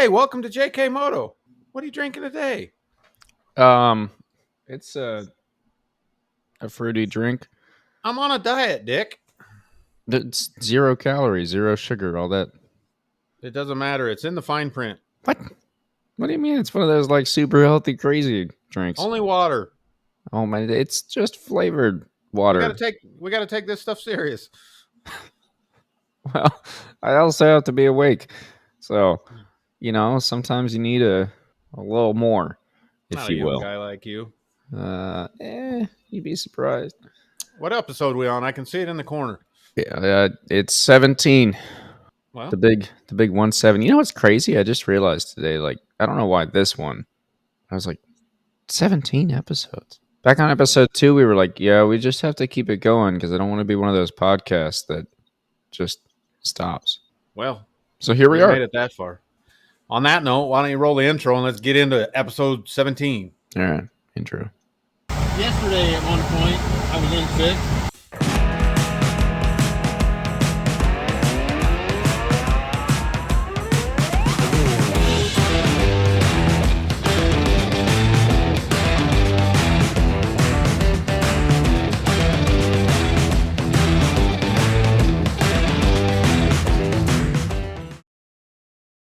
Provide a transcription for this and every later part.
Hey, welcome to JKMoto. What are you drinking today? It's a fruity drink. I'm on a diet, Dick. It's 0 calories, 0 sugar, all that. It doesn't matter. It's in the fine print. What? What do you mean? It's one of those like super healthy, crazy drinks. Only water. Oh man, it's just flavored We water. gotta take this stuff serious. Well, I also have to be awake, so sometimes you need a little more, if Not a you young will. guy like you. You'd be surprised. What episode are we on? I can see it in the corner. Yeah, it's 17. Well, The big 17. You know what's crazy? I just realized today. Like, I don't know why this one. I was like, 17 episodes. Back on episode 2, we were like, yeah, we just have to keep it going because I don't want to be one of those podcasts that just stops. well, So here we are. made it that far. On that note, why don't you roll the intro and let's get into episode 17. All right, intro. Yesterday at one point, I was in sick.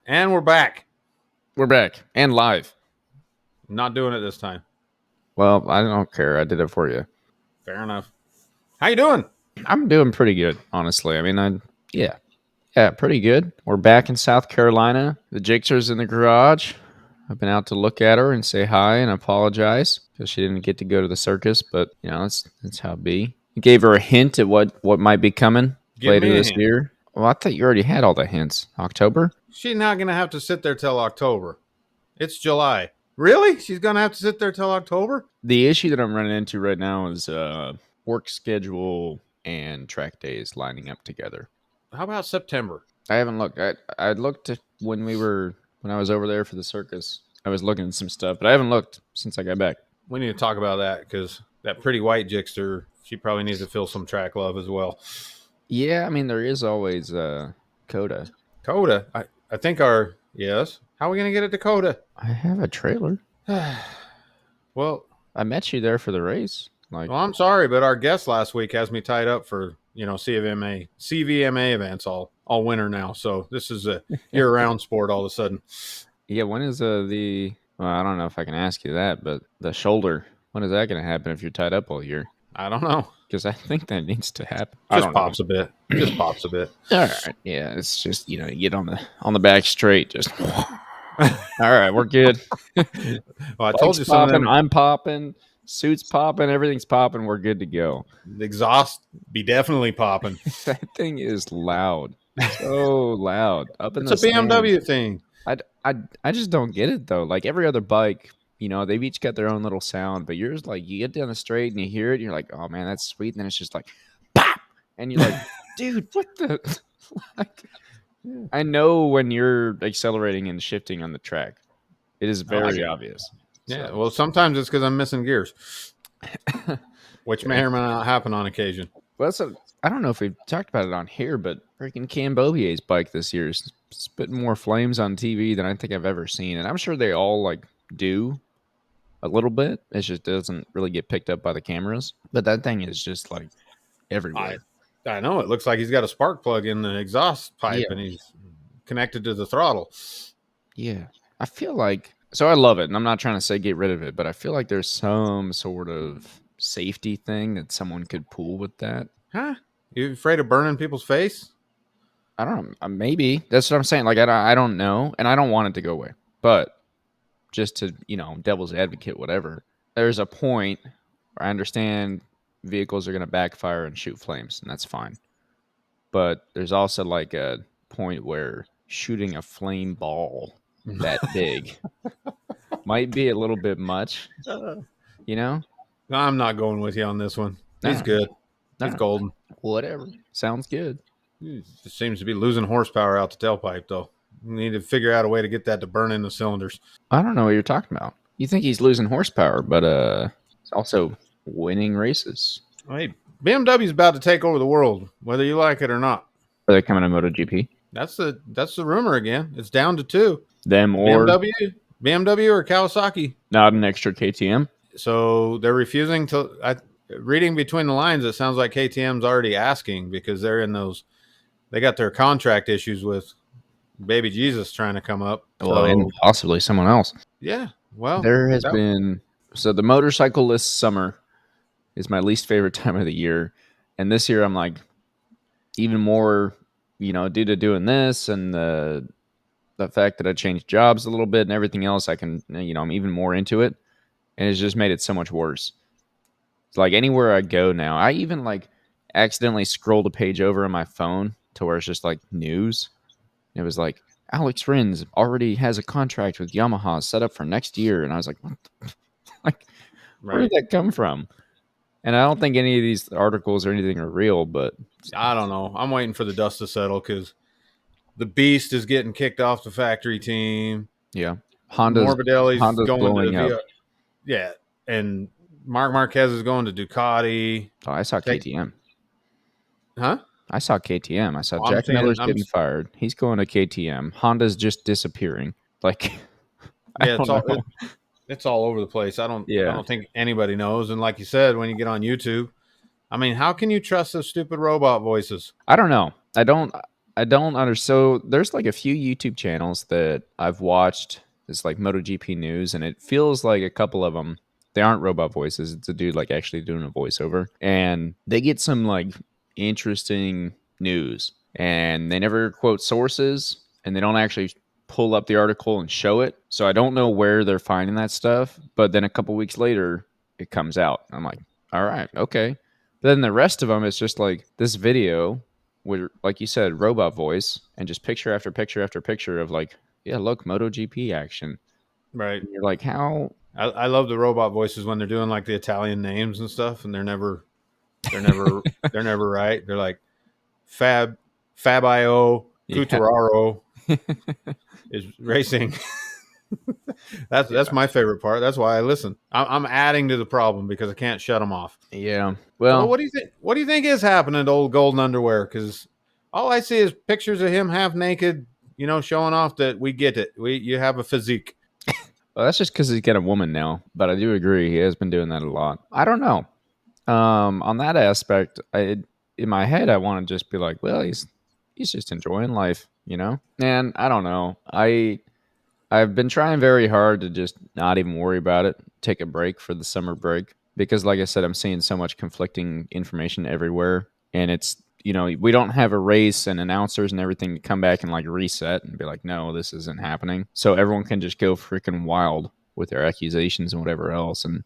And we're back. We're back and live. I'm not doing it this time. Well, I don't care. I did it for you. Fair enough. How you doing? I'm doing pretty good, honestly. I mean, yeah, pretty good. We're back in South Carolina. The Jixer's in the garage. I've been out to look at her and say hi and apologize because she didn't get to go to the circus, but that's how it be. I gave her a hint at what might be coming later this year. Well, I thought you already had all the hints. October? She's not going to have to sit there till October. It's July. Really? She's going to have to sit there till October? The issue that I'm running into right now is work schedule and track days lining up together. How about September? I haven't looked. I looked when I was over there for the circus. I was looking at some stuff, but I haven't looked since I got back. We need to talk about that because that pretty white Jixter, she probably needs to feel some track love as well. Yeah, I mean, there is always Coda. Coda? I think yes. How are we going to get it to Coda? I have a trailer. Well, I met you there for the race. Well, I'm sorry, but our guest last week has me tied up for, CVMA events all winter now. So this is a year-round sport all of a sudden. Yeah, when is well, I don't know if I can ask you that, but the shoulder, when is that going to happen if you're tied up all year? I don't know. Because I think that needs to happen. Just pops a bit. Just pops a bit. All right. Yeah, it's just, you get on the back straight. Just, all right, we're good. Well, I told you something. I'm popping. Suits popping. Everything's popping. We're good to go. The exhaust be definitely popping. That thing is loud. So loud. It's a BMW thing. I just don't get it, though. Like every other bike, they've each got their own little sound, but yours, like, you get down the straight and you hear it, and you're like, oh man, that's sweet. And then it's just like, pop, and you're like, dude, what the? Like, I know when you're accelerating and shifting on the track, it is very obvious. Yeah, so. Well, sometimes it's because I'm missing gears, which may or may not happen on occasion. Well, I don't know if we've talked about it on here, but freaking Cambobier's bike this year is spitting more flames on TV than I think I've ever seen, and I'm sure they all like do a little bit. It just doesn't really get picked up by the cameras. But that thing is just like everywhere. I know. It looks like he's got a spark plug in the exhaust pipe and he's connected to the throttle. Yeah. I feel like, so I love it. And I'm not trying to say get rid of it, but I feel like there's some sort of safety thing that someone could pull with that. Huh? You afraid of burning people's face? I don't know. Maybe. That's what I'm saying. Like, I don't know. And I don't want it to go away. But just to, devil's advocate, whatever, there's a point where I understand vehicles are going to backfire and shoot flames, and that's fine. But there's also like a point where shooting a flame ball that big might be a little bit much, I'm not going with you on this one. He's good. He's golden. Whatever. Sounds good. Just seems to be losing horsepower out the tailpipe, though. We need to figure out a way to get that to burn in the cylinders. I don't know what you're talking about. You think he's losing horsepower, but he's also winning races. Hey, BMW's about to take over the world, whether you like it or not. Are they coming to MotoGP? That's the rumor again. It's down to 2. Them or BMW or Kawasaki. not an extra KTM. So they're refusing to. Reading between the lines, it sounds like KTM's already asking because they're in those. They got their contract issues with Baby Jesus trying to come up. Well, and possibly someone else. Yeah. Well, There has been the motorcyclist summer is my least favorite time of the year, and this year I'm like even more, due to doing this and the fact that I changed jobs a little bit and everything else, I can, I'm even more into it, and it's just made it so much worse. It's like anywhere I go now, I even like accidentally scrolled a page over on my phone to where it's just like news. It was like Alex Rins already has a contract with Yamaha set up for next year, and I was like, what the like, where did that come from? And I don't think any of these articles or anything are real, but I don't know. I'm waiting for the dust to settle because the Beast is getting kicked off the factory team. Yeah, Morbidelli's going blowing to up. Yeah, and Marc Marquez is going to Ducati. Oh, I saw KTM. Huh? I saw KTM. I saw Jack Miller's getting fired. He's going to KTM. Honda's just disappearing. Like, yeah, it's all over the place. I don't think anybody knows. And like you said, when you get on YouTube, I mean, how can you trust those stupid robot voices? I don't know. I don't understand. So there's like a few YouTube channels that I've watched. It's like MotoGP news, and it feels like a couple of them, they aren't robot voices. It's a dude like actually doing a voiceover, and they get some like interesting news, and they never quote sources, and they don't actually pull up the article and show it. So I don't know where they're finding that stuff. But then a couple weeks later, it comes out. I'm like, all right, okay. Then the rest of them, it's just like this video with, like you said, robot voice and just picture after picture after picture of like, yeah, look, MotoGP action. Right. And you're like, how? I love the robot voices when they're doing like the Italian names and stuff, and they're never right. They're like Fabio Cutararo is racing. That's my favorite part. That's why I listen. I'm adding to the problem because I can't shut them off. Yeah. Well, so what do you think? What do you think is happening to old Golden Underwear? Because all I see is pictures of him half naked, showing off that we get it. You have a physique. Well, that's just because he's got a woman now. But I do agree he has been doing that a lot. I don't know. On that aspect, in my head, I want to just be like, well, he's just enjoying life, And I don't know. I've been trying very hard to just not even worry about it, take a break for the summer break. Because like I said, I'm seeing so much conflicting information everywhere. And it's, we don't have a race and announcers and everything to come back and like reset and be like, no, this isn't happening. So everyone can just go freaking wild with their accusations and whatever else and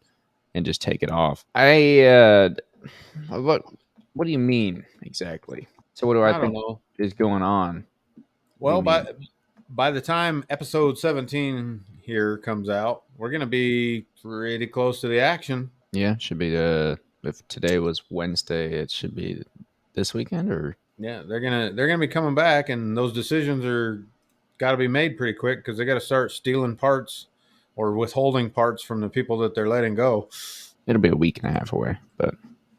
just take it off. What do you mean exactly? So what do I think is going on? Well, by the time episode 17 here comes out, we're going to be pretty close to the action. Yeah, it should be if today was Wednesday, it should be this weekend or yeah, they're gonna be coming back, and those decisions are got to be made pretty quick because they got to start stealing parts or withholding parts from the people that they're letting go. It'll be a week and a half away, but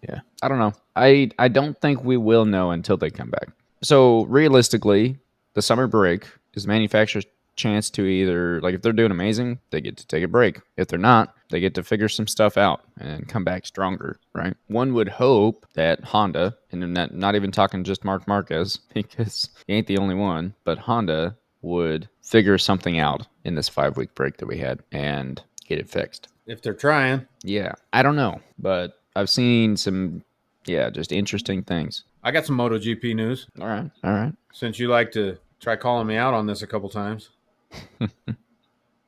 yeah, I don't know. I don't think we will know until they come back. So realistically, the summer break is the manufacturer's chance to either, like if they're doing amazing, they get to take a break. If they're not, they get to figure some stuff out and come back stronger, right? One would hope that Honda, and not even talking just Marc Marquez, because he ain't the only one, but Honda would figure something out in this 5-week break that we had and get it fixed. If they're trying. Yeah, I don't know, but I've seen some, just interesting things. I got some MotoGP news. All right. Since you like to try calling me out on this a couple times.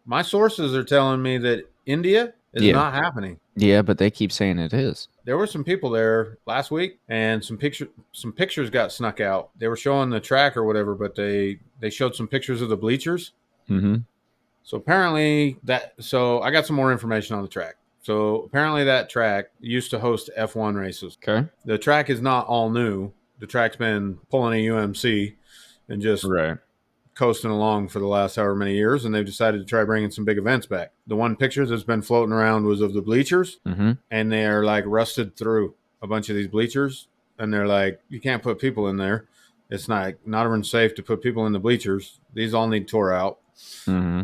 My sources are telling me that India is not happening. Yeah, but they keep saying it is. There were some people there last week, and some pictures got snuck out. They were showing the track or whatever, but they showed some pictures of the bleachers. Mm-hmm. So apparently so I got some more information on the track. So apparently that track used to host F1 races. Okay. The track is not all new. The track's been pulling a UMC and just coasting along for the last however many years, and they've decided to try bringing some big events back. The one picture that's been floating around was of the bleachers, and they're like rusted through a bunch of these bleachers, and they're like, you can't put people in there. It's not even safe to put people in the bleachers. These all need tore out. Mm-hmm.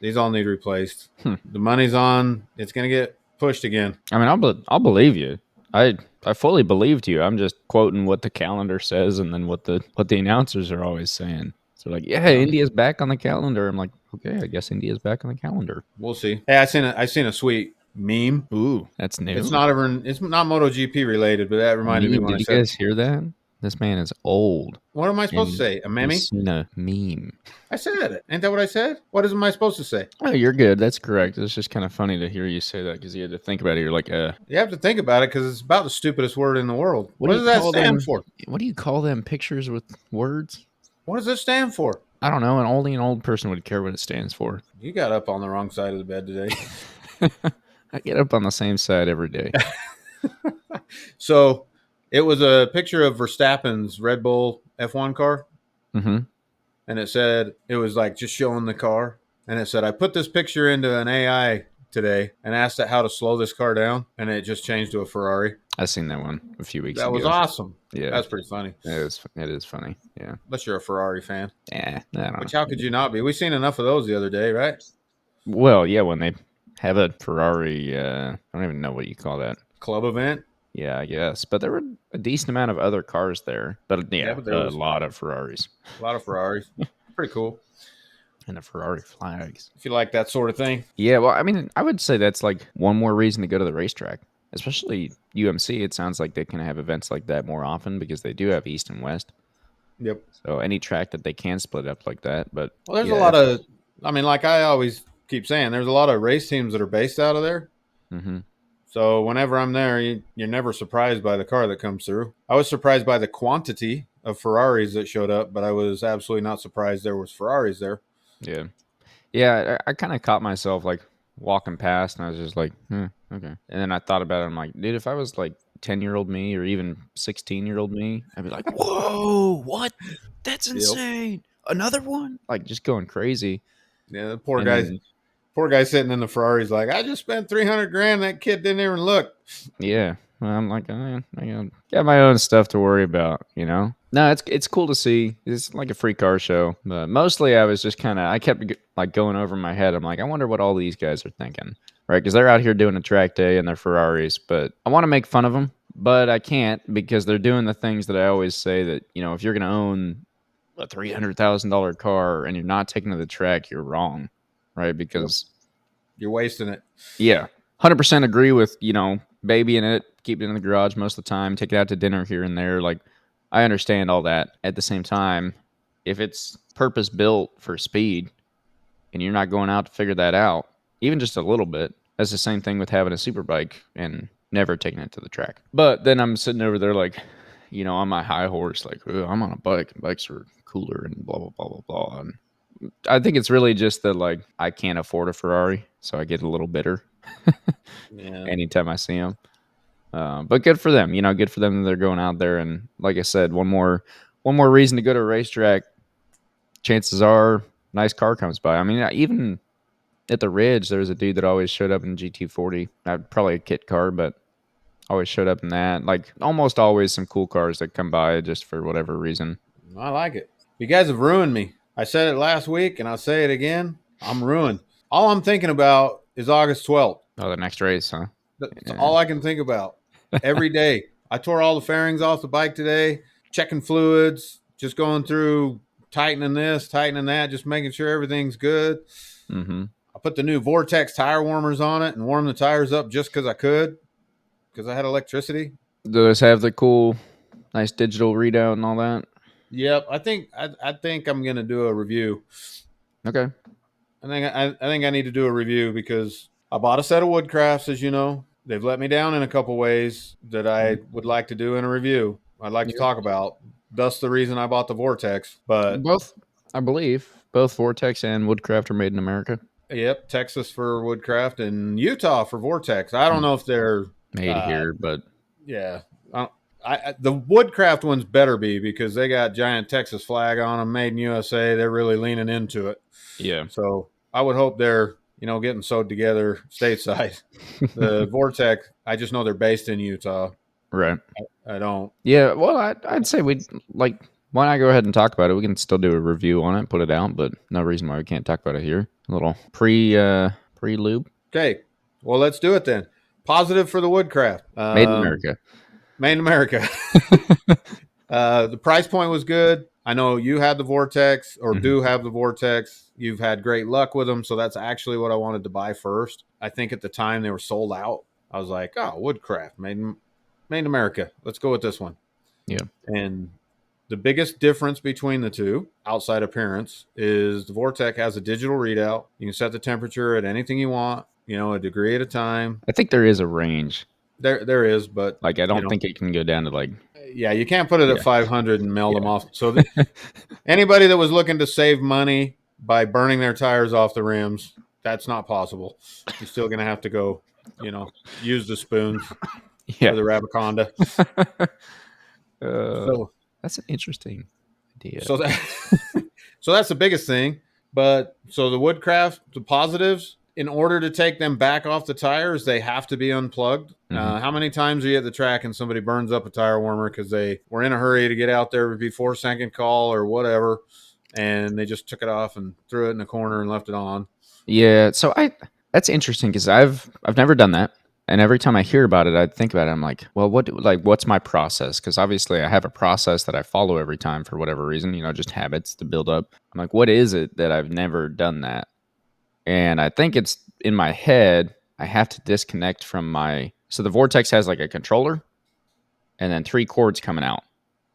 These all need replaced. The money's on. It's going to get pushed again. I mean, I'll believe you. I fully believed you. I'm just quoting what the calendar says and then what the announcers are always saying. So like, yeah, India's back on the calendar. I'm like, okay, I guess India's back on the calendar. We'll see. Hey, I seen a sweet meme. Ooh, that's new. It's not MotoGP related, but that reminded me when Did I you said, guys hear that? This man is old. what am I supposed to say? A meme? He's seen a meme. I said it. Ain't that what I said? What am I supposed to say? Oh, you're good. That's correct. It's just kind of funny to hear you say that because you had to think about it. You're like, You have to think about it because it's about the stupidest word in the world. What do does you that call stand them? for? What do you call them pictures with words? What does it stand for? I don't know. And only an old person would care what it stands for. You got up on the wrong side of the bed today. I get up on the same side every day. So it was a picture of Verstappen's Red Bull F1 car. Mm-hmm. And it said, it was like just showing the car. And it said, I put this picture into an AI today and asked it how to slow this car down. And it just changed to a Ferrari. I seen that one a few weeks ago. That was awesome. Yeah. That's pretty funny. It is funny. Yeah. Unless you're a Ferrari fan. Yeah. I don't Which, know. how could you not be? We seen enough of those the other day, right? Well, yeah, when they have a Ferrari, I don't even know what you call that. Club event? Yeah, I guess. But there were a decent amount of other cars there. But yeah, but there was a lot of Ferraris. a lot of Ferraris. Pretty cool. And the Ferrari flags. If you like that sort of thing. Yeah, well, I mean, I would say that's like one more reason to go to the racetrack. Especially UMC. It sounds like they can have events like that more often because they do have East and West. Yep. So any track that they can split up like that. But well, there's a lot of, I mean, like I always keep saying, there's a lot of race teams that are based out of there. Mm-hmm. So whenever I'm there, you're never surprised by the car that comes through. I was surprised by the quantity of Ferraris that showed up, but I was absolutely not surprised there was Ferraris there. Yeah. Yeah, I kind of caught myself like walking past and I was just like, okay. And then I thought about it. I'm like, dude, if I was like 10-year-old me or even 16-year-old me, I'd be like, whoa, what? That's insane. Another one? Like just going crazy. Yeah, the poor guy sitting in the Ferrari's like, I just spent $300,000. That kid didn't even look. Yeah. Well, I'm like, I got my own stuff to worry about, you know? No, it's cool to see. It's like a free car show. But mostly I was just I kept like going over my head. I'm like, I wonder what all these guys are thinking, right? Because they're out here doing a track day in their Ferraris. But I want to make fun of them, but I can't because they're doing the things that I always say that, you know, if you're going to own a $300,000 car and you're not taking it to the track, you're wrong, right? Because you're wasting it. Yeah. 100% agree with, you know, babying it, keep it in the garage most of the time, take it out to dinner here and there. Like, I understand all that. At the same time, if it's purpose built for speed and you're not going out to figure that out, even just a little bit, that's the same thing with having a super bike and never taking it to the track. But then I'm sitting over there like, you know, on my high horse, like, oh, I'm on a bike and bikes are cooler and blah, blah, blah, blah, blah. And I think it's really just that, like, I can't afford a Ferrari, so I get a little bitter anytime I see them. But good for them, you know. Good for them that they're going out there, and like I said, one more reason to go to a racetrack. Chances are, nice car comes by. I mean, even at the Ridge, there was a dude that always showed up in GT40. Probably a kit car, but always showed up in that. Like almost always, some cool cars that come by just for whatever reason. I like it. You guys have ruined me. I said it last week, and I'll say it again. I'm ruined. All I'm thinking about is August 12th. Oh, the next race, huh? That's all I can think about every day. I tore all the fairings off the bike today, checking fluids, just going through, tightening this, tightening that, just making sure everything's good. Mm-hmm. I put the new Vortex tire warmers on it and warmed the tires up just because I could, because I had electricity. Do those have the cool, nice digital readout and all that? Yep, I think I'm gonna do a review. Okay. I think I need to do a review because I bought a set of Woodcrafts, as you know. They've let me down in a couple ways that I would like to do in a review. I'd like to talk about. Thus the reason I bought the Vortex. But both, I believe, both Vortex and Woodcraft are made in America. Yep, Texas for Woodcraft and Utah for Vortex. I don't know if they're made here, but yeah. The Woodcraft ones better be because they got giant Texas flag on them, made in USA. They're really leaning into it. Yeah. So I would hope they're, getting sewed together stateside. The Vortex, I just know they're based in Utah. Right. I don't. Yeah. Well, I'd say we'd like why not go ahead and talk about it? We can still do a review on it, put it out, but no reason why we can't talk about it here. A little pre-lube. Okay, well, let's do it then. Positive for the Woodcraft. Made in America. Made in America. The price point was good. I know you had the Vortex or do have the Vortex. You've had great luck with them, so that's actually what I wanted to buy first. I think at the time they were sold out. I was like, oh, Woodcraft, made in America. Let's go with this one. Yeah. And the biggest difference between the two, outside appearance, is the Vortex has a digital readout. You can set the temperature at anything you want, a degree at a time. I think there is a range. There is, but I don't think it can go down to Yeah, you can't put it at 500 and melt them off. So anybody that was looking to save money by burning their tires off the rims, that's not possible. You're still going to have to go, use the spoons for the Rabiconda. So that's an interesting idea. So that's the biggest thing. But so the Woodcraft, the positives, in order to take them back off the tires, they have to be unplugged. How many times are you at the track and somebody burns up a tire warmer because they were in a hurry to get out there before second call or whatever, and they just took it off and threw it in the corner and left it on? Yeah, so that's interesting because I've never done that, and every time I hear about it, I think about it. I'm like, well, what's my process? Because obviously, I have a process that I follow every time for whatever reason, just habits to build up. I'm like, what is it that I've never done that? And I think it's in my head. I have to disconnect from so the Vortex has like a controller and then 3 cords coming out.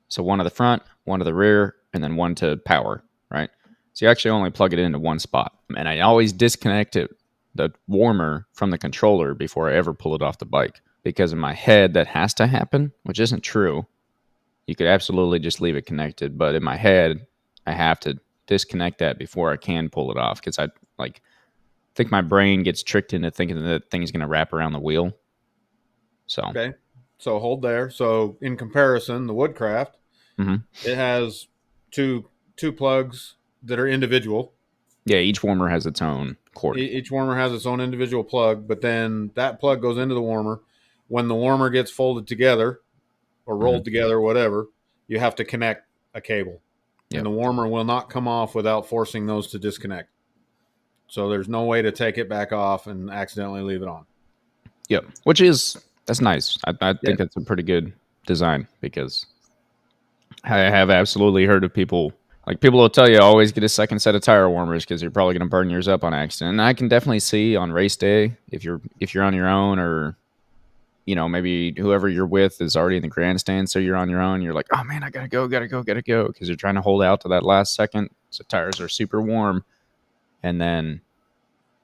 So one to the front, one to the rear, and then one to power, right? So you actually only plug it into one spot. And I always disconnect the warmer from the controller before I ever pull it off the bike. Because in my head, that has to happen, which isn't true. You could absolutely just leave it connected. But in my head, I have to disconnect that before I can pull it off. Because I think my brain gets tricked into thinking that thing's going to wrap around the wheel. So okay, so hold there. So in comparison, the Woodcraft, it has two plugs that are individual. Yeah, each warmer has its own cord. Each warmer has its own individual plug, but then that plug goes into the warmer. When the warmer gets folded together or rolled together, whatever, you have to connect a cable. Yep. And the warmer will not come off without forcing those to disconnect. So there's no way to take it back off and accidentally leave it on. Yep, that's nice. I think that's a pretty good design because I have absolutely heard of people will tell you always get a second set of tire warmers because you're probably going to burn yours up on accident. And I can definitely see on race day if you're on your own or maybe whoever you're with is already in the grandstand, so you're on your own. You're like, oh man, I gotta go because you're trying to hold out to that last second. So tires are super warm, and then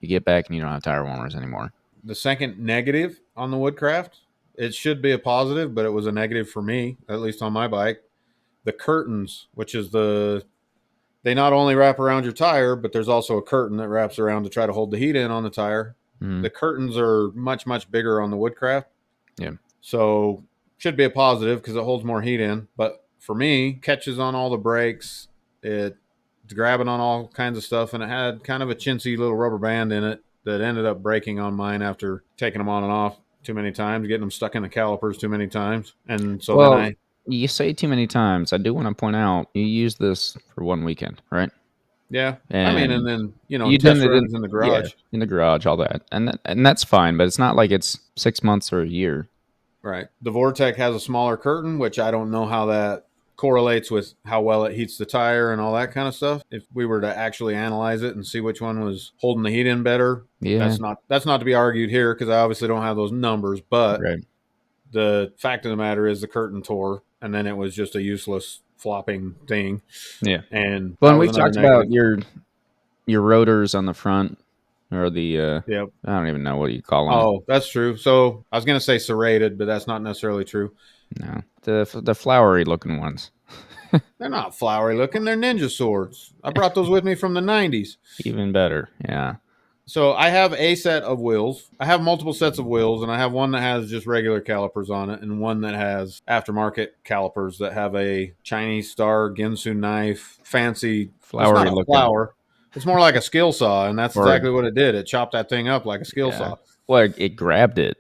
you get back and you don't have tire warmers anymore. The second negative on the Woodcraft, it should be a positive, but it was a negative for me, at least on my bike. The curtains, which is they not only wrap around your tire, but there's also a curtain that wraps around to try to hold the heat in on the tire. The curtains are much, much bigger on the Woodcraft. Yeah. So should be a positive because it holds more heat in. But for me, catches on all the brakes. It's grabbing on all kinds of stuff, and it had kind of a chintzy little rubber band in it that ended up breaking on mine after taking them on and off too many times, getting them stuck in the calipers too many times. And so then you say too many times. I do want to point out you used this for one weekend, right? Yeah. And and then, you test runs in the garage. Yeah, in the garage, all that. And that's fine, but it's not like it's 6 months or a year. Right. The Vortex has a smaller curtain, which I don't know how that correlates with how well it heats the tire and all that kind of stuff. If we were to actually analyze it and see which one was holding the heat in better, that's not to be argued here because I obviously don't have those numbers. But the fact of the matter is the curtain tore, and then it was just a useless flopping thing. Yeah. And when we talked about your rotors on the front, or the I don't even know what you call them. Oh, that's true. So I was going to say serrated, but that's not necessarily true. No, the flowery looking ones. They're not flowery looking. They're ninja swords. I brought those with me from the 90s. Even better. Yeah. So I have a set of wheels. I have multiple sets of wheels, and I have one that has just regular calipers on it and one that has aftermarket calipers that have a Chinese star Ginsu knife, fancy flowery looking. Flower. It's more like a skill saw, and that's exactly what it did. It chopped that thing up like a skill saw. Well, it grabbed it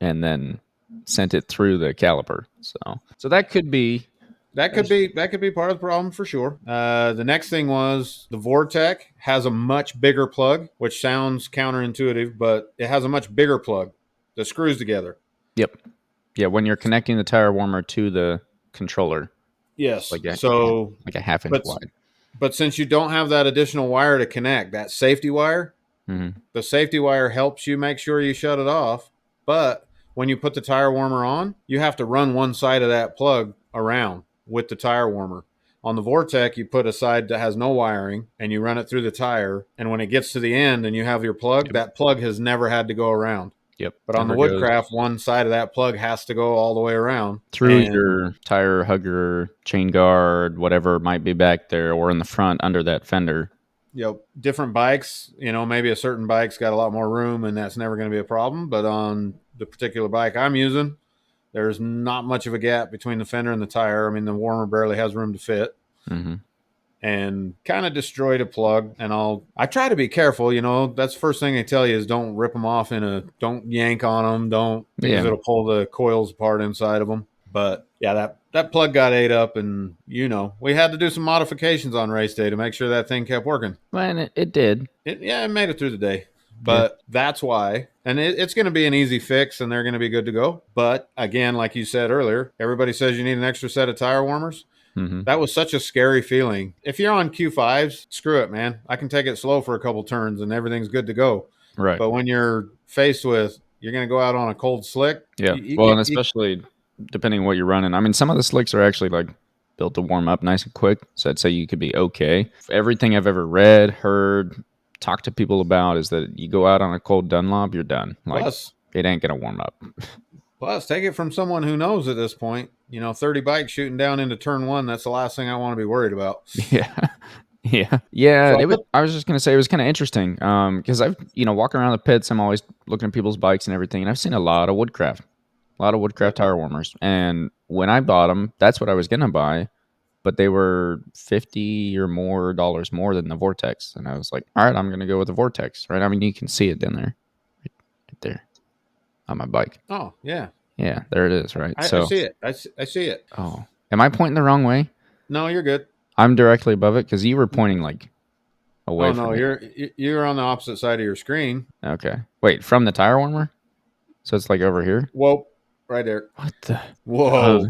and then sent it through the caliper. So that could be That could be part of the problem for sure. The next thing was the Vortec has a much bigger plug, which sounds counterintuitive, but it has a much bigger plug that screws together. Yep. Yeah, when you're connecting the tire warmer to the controller. Yes. Like a half-inch wide. But since you don't have that additional wire to connect, that safety wire, the safety wire helps you make sure you shut it off. But when you put the tire warmer on, you have to run one side of that plug around with the tire warmer. On the Vortec, you put a side that has no wiring and you run it through the tire. And when it gets to the end and you have your plug, that plug has never had to go around. Yep. But on the Woodcraft, one side of that plug has to go all the way around. Through your tire hugger, chain guard, whatever might be back there, or in the front under that fender. Yep. Different bikes, maybe a certain bike's got a lot more room and that's never going to be a problem. But on the particular bike I'm using, there's not much of a gap between the fender and the tire. I mean, the warmer barely has room to fit. And kind of destroyed a plug. And I try to be careful, that's the first thing they tell you is don't rip them off don't yank on them, because it'll pull the coils apart inside of them. But yeah, that plug got ate up, and we had to do some modifications on race day to make sure that thing kept working. And it did. It made it through the day. But that's why. And it's going to be an easy fix, and they're going to be good to go. But again, like you said earlier, everybody says you need an extra set of tire warmers. That was such a scary feeling. If you're on Q5s, screw it, man. I can take it slow for a couple turns and everything's good to go. Right. But when you're faced with, you're going to go out on a cold slick. Yeah. And especially depending on what you're running. I mean, some of the slicks are actually like built to warm up nice and quick. So I'd say you could be okay. Everything I've ever read, heard, talked to people about is that you go out on a cold Dunlop, you're done. Like, it ain't going to warm up. Plus, take it from someone who knows at this point, 30 bikes shooting down into turn one. That's the last thing I want to be worried about. Yeah. So I was just going to say it was kind of interesting because I've, walking around the pits, I'm always looking at people's bikes and everything. And I've seen a lot of Woodcraft tire warmers. And when I bought them, that's what I was going to buy. But they were $50 or more than the Vortex. And I was like, all right, I'm going to go with the Vortex, right? I mean, you can see it in there, right there on my bike. Oh, yeah. Yeah, there it is, right? I see it. I see it. Oh, am I pointing the wrong way? No, you're good. I'm directly above it because you were pointing like away from it. You're on the opposite side of your screen. Okay. Wait, from the tire warmer? So it's like over here? Whoa, right there. What the? Whoa.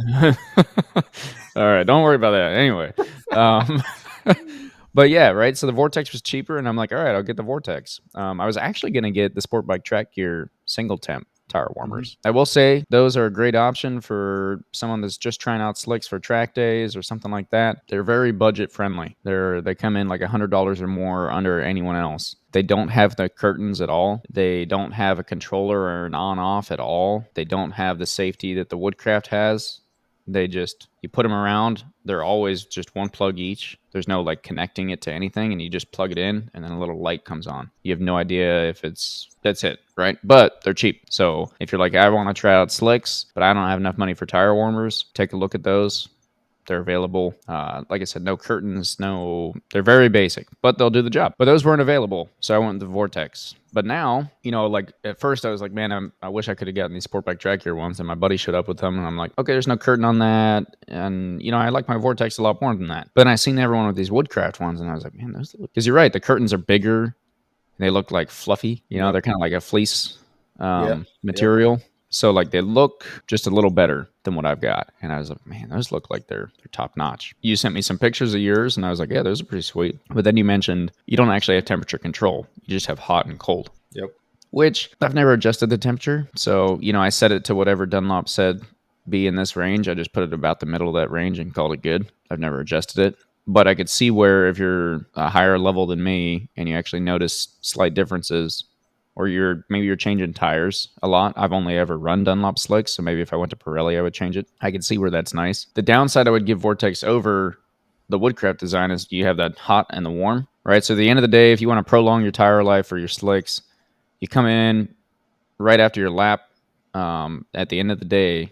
All right, don't worry about that. Anyway. But yeah, right? So the Vortex was cheaper, and I'm like, all right, I'll get the Vortex. I was actually going to get the Sport Bike Track Gear single temp tire warmers. I will say those are a great option for someone that's just trying out slicks for track days or something like that. They're very budget friendly. They come in like $100 or more under anyone else. They don't have the curtains at all. They don't have a controller or an on-off at all. They don't have the safety that the Woodcraft has. You put them around, they're always just one plug each. There's no like connecting it to anything, and you just plug it in and then a little light comes on. You have no idea if that's it, right? But they're cheap. So if you're like, I want to try out slicks, but I don't have enough money for tire warmers, take a look at those. They're available. Like I said, no curtains, they're very basic, but they'll do the job. But those weren't available, so I went with the Vortex. But now, like at first I was like, man, I wish I could have gotten these Sport Bike Track Gear ones, and my buddy showed up with them, and I'm like, okay, there's no curtain on that, and I like my Vortex a lot more than that. But I seen everyone with these Woodcraft ones, and I was like, man, those look, because you're right, the curtains are bigger, and they look like fluffy, they're kind of like a fleece material. Yep. So like they look just a little better than what I've got. And I was like, man, those look like they're top notch. You sent me some pictures of yours and I was like, yeah, those are pretty sweet. But then you mentioned you don't actually have temperature control. You just have hot and cold. Yep. Which I've never adjusted the temperature. So, I set it to whatever Dunlop said be in this range. I just put it about the middle of that range and called it good. I've never adjusted it. But I could see where if you're a higher level than me and you actually notice slight differences, or maybe you're changing tires a lot. I've only ever run Dunlop slicks, so maybe if I went to Pirelli, I would change it. I could see where that's nice. The downside I would give Vortex over the Woodcraft design is you have that hot and the warm, right? So at the end of the day, if you want to prolong your tire life or your slicks, you come in right after your lap. At the end of the day,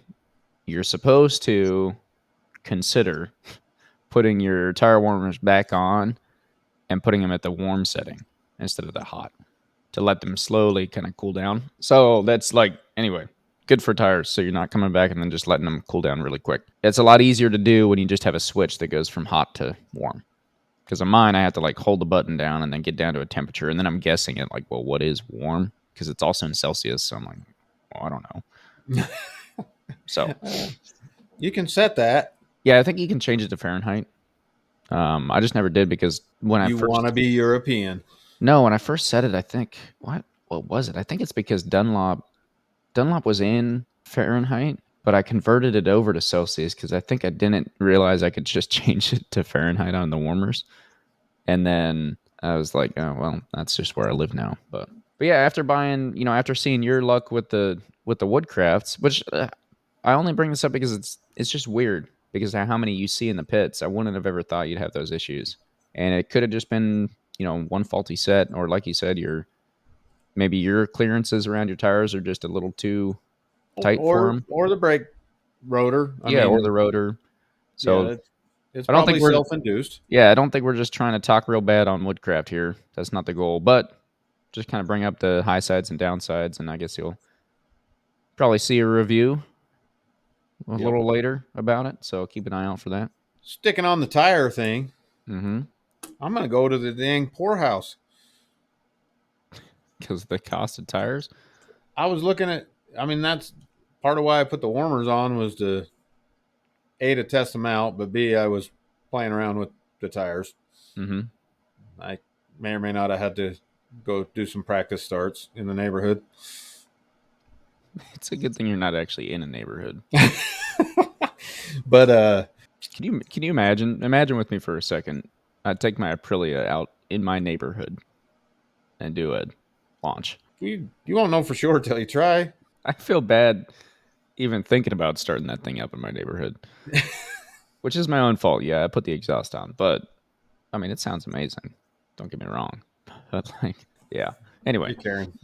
you're supposed to consider putting your tire warmers back on and putting them at the warm setting instead of the hot, to let them slowly kind of cool down. So that's like, anyway, good for tires, so you're not coming back and then just letting them cool down really quick. It's a lot easier to do when you just have a switch that goes from hot to warm. Because on mine, I have to like hold the button down and then get down to a temperature, and then I'm guessing it like, well, what is warm? Because it's also in Celsius, so I'm like, well, I don't know. So you can set that. Yeah, I think you can change it to Fahrenheit. I just never did because when you want to be European. No, when I first set it, I think what was it? I think it's because Dunlop was in Fahrenheit, but I converted it over to Celsius because I think I didn't realize I could just change it to Fahrenheit on the warmers. And then I was like, oh, well, that's just where I live now. But yeah, after buying, after seeing your luck with the Woodcrafts, which I only bring this up because it's just weird because of how many you see in the pits. I wouldn't have ever thought you'd have those issues. And it could have just been, one faulty set, or like you said, maybe your clearances around your tires are just a little too tight for them. Or the brake rotor. Or the rotor. So yeah, it's probably self-induced. Yeah, I don't think we're just trying to talk real bad on Woodcraft here. That's not the goal. But just kind of bring up the high sides and downsides, and I guess you'll probably see a review a little later about it. So keep an eye out for that. Sticking on the tire thing, I'm going to go to the dang poorhouse. Because of the cost of tires? I was looking at, that's part of why I put the warmers on, was to A, to test them out, but B, I was playing around with the tires. I may or may not have had to go do some practice starts in the neighborhood. It's a good thing you're not actually in a neighborhood. But can you imagine with me for a second, I'd take my Aprilia out in my neighborhood and do a launch. You won't know for sure till you try. I feel bad even thinking about starting that thing up in my neighborhood, which is my own fault. Yeah, I put the exhaust on, but it sounds amazing. Don't get me wrong, but yeah. Anyway,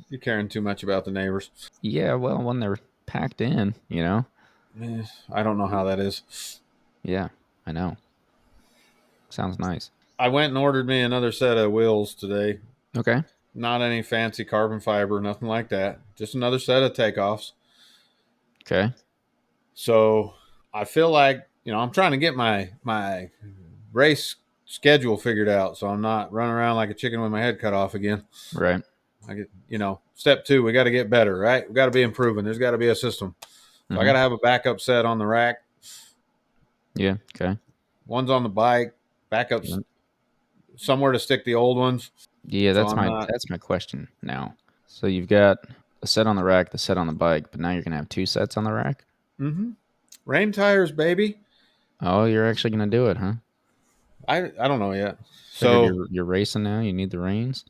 you're caring too much about the neighbors. Yeah, well, when they're packed in, I don't know how that is. Yeah, I know. Sounds nice. I went and ordered me another set of wheels today. Okay. Not any fancy carbon fiber, nothing like that. Just another set of takeoffs. Okay. So I feel like, I'm trying to get my race schedule figured out, so I'm not running around like a chicken with my head cut off again. Right. I get, step 2, we got to get better, right? We got to be improving. There's got to be a system. So I got to have a backup set on the rack. Yeah. Okay. One's on the bike. Backups somewhere to stick the old ones. Yeah, that's my question now. So you've got a set on the rack, the set on the bike, but now you're gonna have 2 sets on the rack. Rain tires, baby. Oh, you're actually gonna do it, huh? I don't know yet. So you're racing now. You need the rains.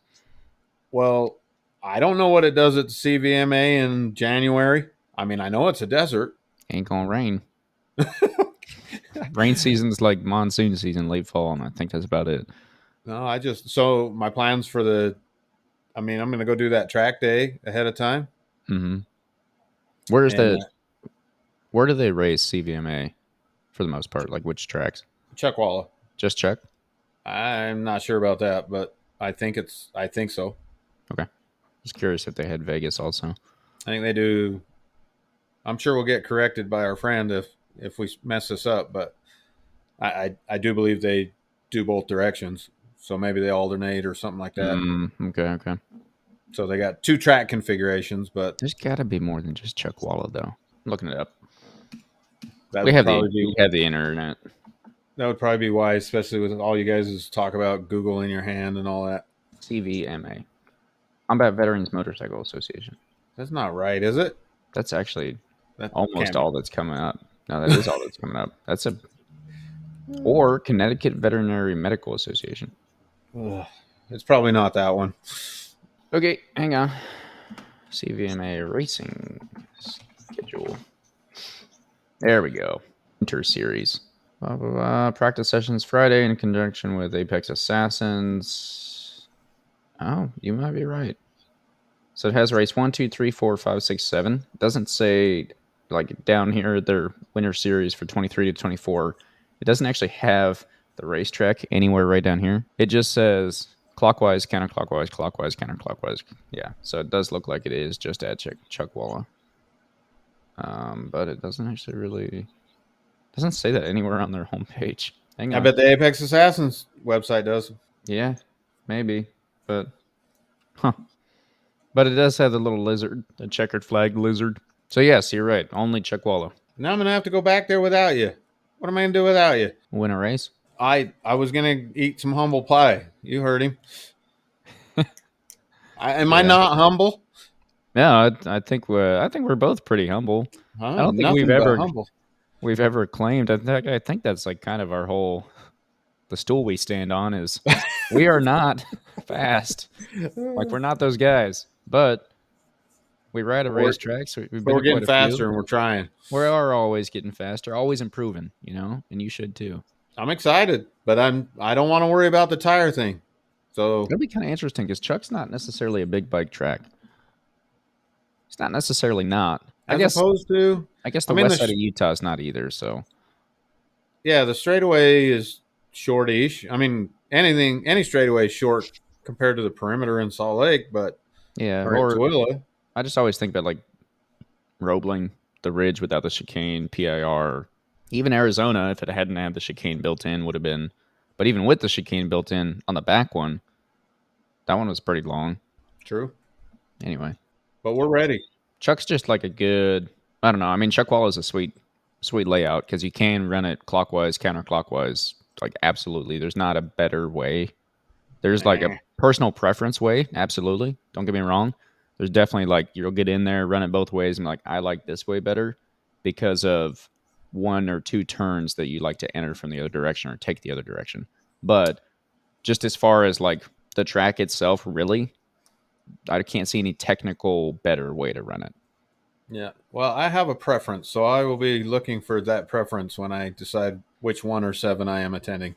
Well, I don't know what it does at the CVMA in January. I know it's a desert. Ain't gonna rain. Rain season's like monsoon season, late fall, and I think that's about it. No, so my plans for I'm going to go do that track day ahead of time. Where do they race CVMA for the most part? Like which tracks? Chuckwalla. Just Chuck? I'm not sure about that, but I think so. Okay. Just curious if they had Vegas also. I think they do. I'm sure we'll get corrected by our friend if we mess this up, but I do believe they do both directions. So maybe they alternate or something like that. Okay. So they got 2 track configurations, but there's got to be more than just Chuckwalla, though. I'm looking it up. We have the internet. That would probably be wise, especially with all you guys talk about Google in your hand and all that. CVMA. Combat Veterans Motorcycle Association. That's not right, is it? That's actually almost all that's coming up. No, that is all that's coming up. Or Connecticut Veterinary Medical Association. It's probably not that one. Okay, hang on. CVMA racing schedule. There we go. Winter series. Practice sessions Friday in conjunction with Apex Assassins. Oh, you might be right. So it has race 1, 2, 3, 4, 5, 6, 7. It doesn't say like down here their winter series for 23 to 24. It doesn't actually have the racetrack anywhere right down here. It just says clockwise, counterclockwise, clockwise, counterclockwise. Yeah, so it does look like it is just at Chuckwalla. But it doesn't actually really doesn't say that anywhere on their homepage. Hang I on. bet the Apex Assassins website does. Yeah, maybe, but But it does have the little lizard, the checkered flag lizard. So yes, you're right. Only Chuck Wallow. Now I'm gonna have to go back there without you. What am I gonna do without you? Win a race. I was gonna eat some humble pie. You heard him. Am I not humble? No, I think we're both pretty humble. I don't think Nothing but humble. we've ever claimed. I think that's like kind of our whole the stool we stand on is we are not fast. Like we're not those guys, but we ride a racetrack, so we've been We're to getting quite a faster few. and we're trying. We are always getting faster, always improving, and you should too. I'm excited, but I don't want to worry about the tire thing. So it'll be kind of interesting because Chuck's not necessarily a big bike track. It's not necessarily not. I guess the west side of Utah is not either. So yeah, the straightaway is shortish. I mean, any straightaway is short compared to the perimeter in Salt Lake, but or Tooele. I just always think about like Roebling, the ridge without the chicane, PIR, even Arizona, if it hadn't had the chicane built in, would have been. But even with the chicane built in on the back one, that one was pretty long. True. Anyway, but we're ready. Chuck's just like a good. I don't know. I mean, Chuck Wall is a sweet layout because you can run it clockwise, counterclockwise. Like absolutely, there's not a better way. There's like a personal preference way. Absolutely, don't get me wrong. There's definitely like you'll get in there, run it both ways, and like I like this way better because of one or two turns that you like to enter from the other direction or take the other direction. But just as far as like the track itself, really, I can't see any technical better way to run it. Yeah. Well, I have a preference, so I will be looking for that preference when I decide which 1 or 7 I am attending.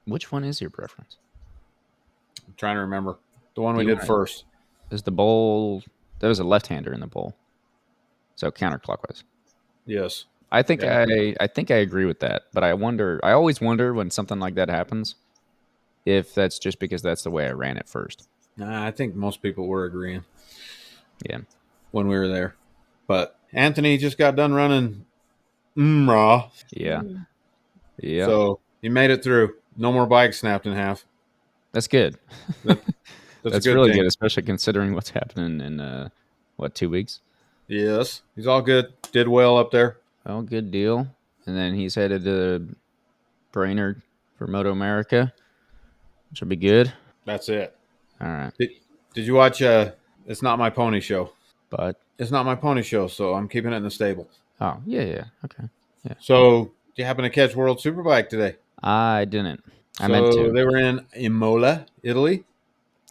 Which one is your preference? I'm trying to remember. The one we did first. Is the bowl... There was a left-hander in the bowl. So counterclockwise. Yes. I think I agree with that, but I always wonder when something like that happens if that's just because that's the way I ran it first. I think most people were agreeing. Yeah. When we were there. But Anthony just got done running raw. Yeah. Yeah. So he made it through. No more bikes snapped in half. That's good. That's a good really thing. Good, especially considering what's happening in 2 weeks? Yes. He's all good. Did well up there. Oh, good deal. And then he's headed to Brainerd for Moto America, which will be good. That's it. All right. Did you watch It's Not My Pony Show? But It's Not My Pony Show, so I'm keeping it in the stable. Oh, yeah. Okay. Yeah. So, did you happen to catch World Superbike today? I didn't. I meant to. They were in Imola, Italy.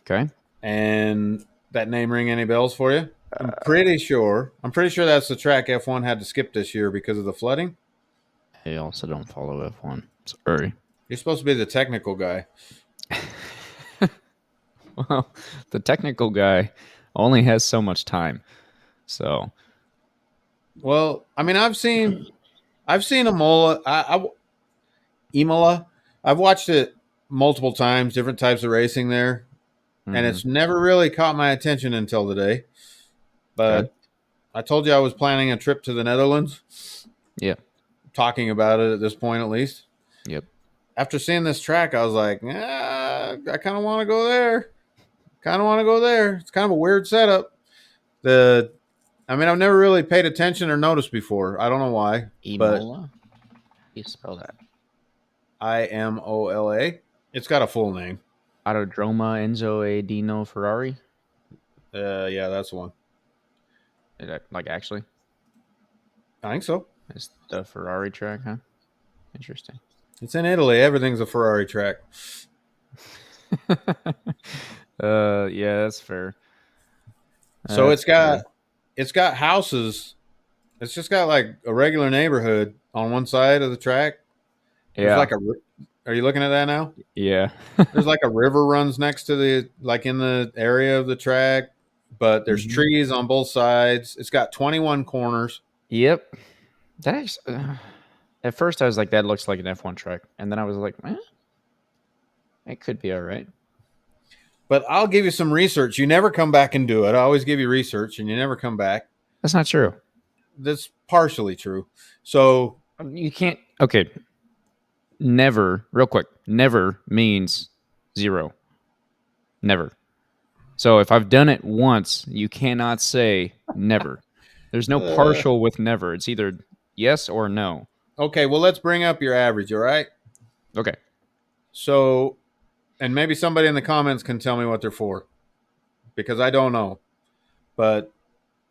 Okay. And that name ring any bells for you? I'm pretty sure that's the track F1 had to skip this year because of the flooding. I also don't follow F1. Sorry. You're supposed to be the technical guy. Well, the technical guy only has so much time. So, well, I mean, I've seen Imola. Imola. I've watched it multiple times, different types of racing there, and it's never really caught my attention until today. But I told you I was planning a trip to the Netherlands. Yeah. Talking about it at this point, at least. Yep. After seeing this track, I was like, I kind of want to go there. It's kind of a weird setup. I've never really paid attention or noticed before. I don't know why. Imola? You spell that? IMOLA. It's got a full name. Autodroma Enzo e Dino Ferrari? Yeah, that's the one. Like, actually? I think so. It's the Ferrari track, huh? Interesting. It's in Italy. Everything's a Ferrari track. Yeah, that's fair. So it's got houses. It's just got like a regular neighborhood on one side of the track. Yeah. Are you looking at that now? Yeah. There's like a river runs next to in the area of the track, but there's trees on both sides. It's got 21 corners. Yep. At first I was like, that looks like an F1 track. And then I was like, it could be all right. But I'll give you some research. You never come back and do it. I always give you research and you never come back. That's not true. that's partially true. So You can't. Okay. Never, real quick, never means zero. Never. So if I've done it once, you cannot say never. There's no partial with never. It's either yes or no. okay, well, let's bring up your average, all right? Okay. So, and maybe somebody in the comments can tell me what they're for, because I don't know. But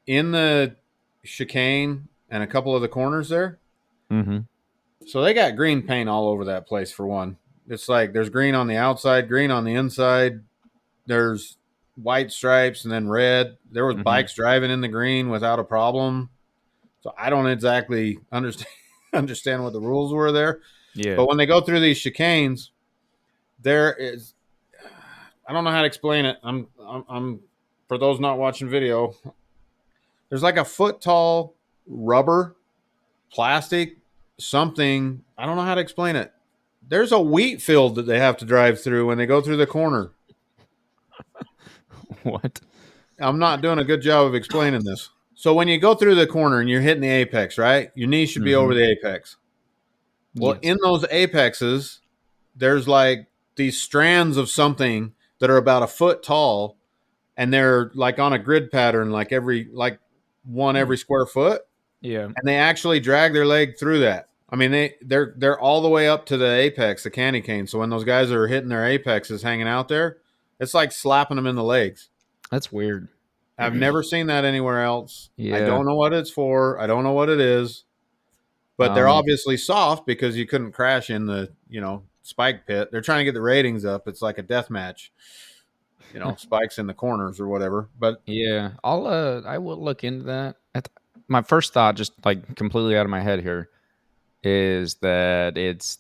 in the chicane and a couple of the corners there, Mm-hmm. so they got green paint all over that place for one. It's like there's green on the outside, green on the inside. There's white stripes and then red. There was bikes driving in the green without a problem. So I don't exactly understand what the rules were there. Yeah. But when they go through these chicanes, there is, I don't know how to explain it. I'm for those not watching video, there's like a foot tall rubber, plastic, something. I don't know how to explain it. There's a wheat field that they have to drive through when they go through the corner. What? I'm not doing a good job of explaining this. So when you go through the corner and you're hitting the apex, right? Your knee should be over the apex. Well, Yes. in those apexes, there's like these strands of something that are about a foot tall, and they're like on a grid pattern, like every square foot. Yeah. And they actually drag their leg through that. I mean, they're all the way up to the apex, the candy cane. So when those guys are hitting their apexes, hanging out there, it's like slapping them in the legs. That's weird. I've never seen that anywhere else. Yeah. I don't know what it's for. I don't know what it is. But they're obviously soft because you couldn't crash in the, spike pit. They're trying to get the ratings up. It's like a death match. Spikes in the corners or whatever. But yeah, I will look into that. My first thought, just like completely out of my head here, is that it's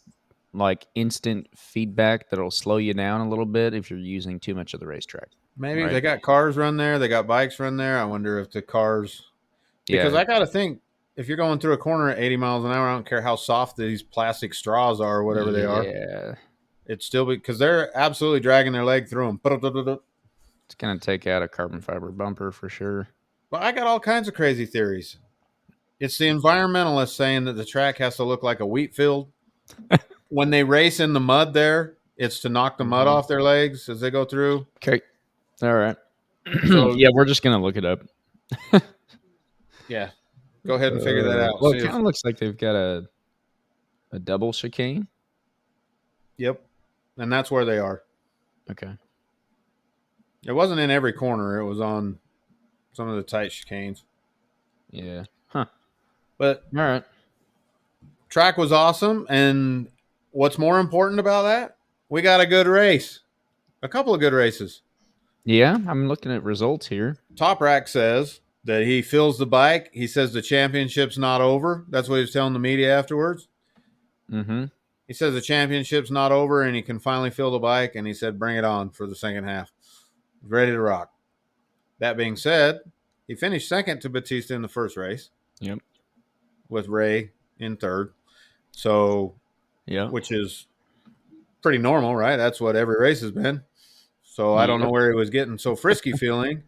like instant feedback that'll slow you down a little bit if you're using too much of the racetrack. maybe Right. they got cars run there. They got bikes run there. I wonder if the cars, because Yeah. I got to think, if you're going through a corner at 80 miles an hour, I don't care how soft these plastic straws are or whatever they are. Yeah. It's still because they're absolutely dragging their leg through them. It's going to take out a carbon fiber bumper for sure. But I got all kinds of crazy theories. It's the environmentalists saying that the track has to look like a wheat field. When they race in the mud there, it's to knock the mud off their legs as they go through. Okay. All right. So, yeah, we're just going to look it up. Yeah. Go ahead and figure that out. Well, it kind of looks like they've got a double chicane. Yep. And that's where they are. Okay. It wasn't in every corner. It was on some of the tight chicanes. Yeah. Huh. But all right. Track was awesome. And what's more important about that? We got a good race. A couple of good races. Yeah, I'm looking at results here. Top Rack says that he fills the bike. He says the championship's not over. That's what he was telling the media afterwards. Mm-hmm. He says the championship's not over and he can finally fill the bike. And he said, bring it on for the second half. Ready to rock. That being said, he finished second to Batista in the first race. Yep. With Ray in third. So, yeah, which is pretty normal, right? That's what every race has been. So I don't know where he was getting so frisky feeling.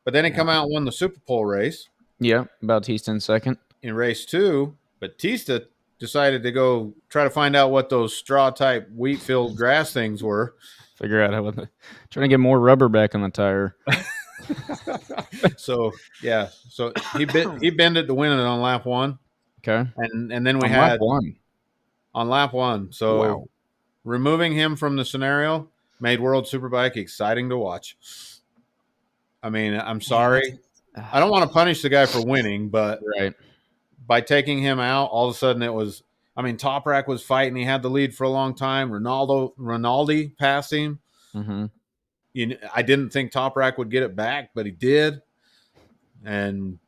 But then he come out and won the Super Pole race. Yeah, Bautista in second. In race 2, Batista decided to go try to find out what those straw-type wheat-filled grass things were. Figure out how trying to get more rubber back on the tire. So, yeah. So he bended to win it on lap 1. Okay. And then we on had lap 1. On lap 1. So wow. Removing him from the scenario made World Superbike exciting to watch. I mean, I'm sorry. I don't want to punish the guy for winning, but right. By taking him out, all of a sudden it was, I mean, Top Rack was fighting. He had the lead for a long time. Rinaldi passed him. Mm-hmm. I didn't think Top Rack would get it back, but he did. And,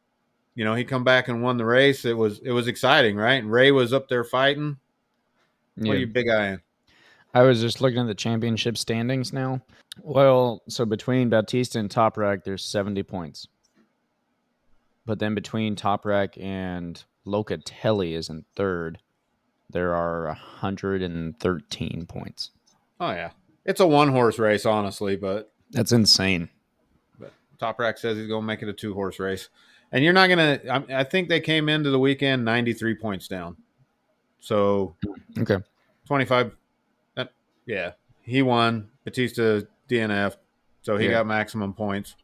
he come back and won the race. It was exciting, right? And Ray was up there fighting. What are you big eyeing? I was just looking at the championship standings now. Well, so between Bautista and Top Rack, there's 70 points. But then between Top Rack and Locatelli is in third. There are 113 points. Oh, yeah. It's a one-horse race, honestly, but... That's insane. But Top Rack says he's going to make it a two-horse race. And you're not going to – I think they came into the weekend 93 points down. So okay. 25 yeah. He won. Batista DNF. So he got maximum points.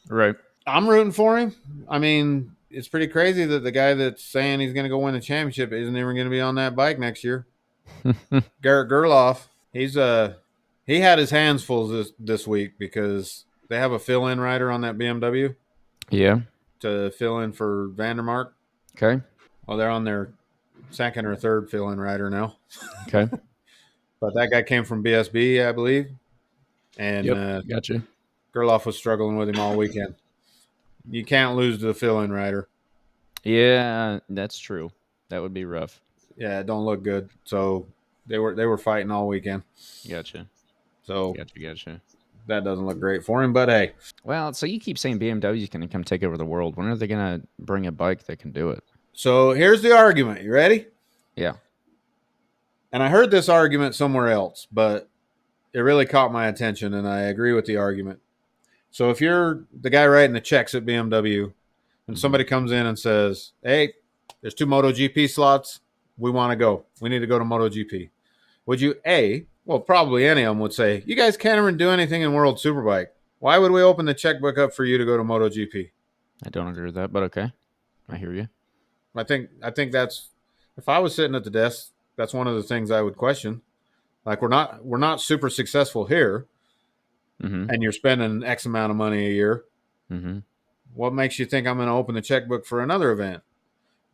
Right. I'm rooting for him. I mean, it's pretty crazy that the guy that's saying he's going to go win the championship isn't even going to be on that bike next year. Garrett Gerloff, he had his hands full this week because they have a fill-in rider on that BMW. Yeah. To fill in for Vandermark. Okay. Well, they're on their second or third fill-in rider now. Okay. But that guy came from BSB, I believe. And gotcha. Gerloff was struggling with him all weekend. You can't lose to the fill-in rider. Yeah, that's true. That would be rough. Yeah, it don't look good. So they were fighting all weekend. Gotcha. So gotcha. That doesn't look great for him, but hey. Well, so you keep saying BMW's going to come take over the world. When are they going to bring a bike that can do it? So here's the argument. You ready? Yeah. And I heard this argument somewhere else, but it really caught my attention, and I agree with the argument. So if you're the guy writing the checks at BMW, and somebody comes in and says, hey, there's 2 MotoGP slots. We want to go. We need to go to MotoGP. Would you, well, probably any of them would say, you guys can't even do anything in World Superbike. Why would we open the checkbook up for you to go to MotoGP? I don't agree with that, but okay. I hear you. I think that's, if I was sitting at the desk, that's one of the things I would question. Like, we're not super successful here, and you're spending X amount of money a year. What makes you think I'm going to open the checkbook for another event?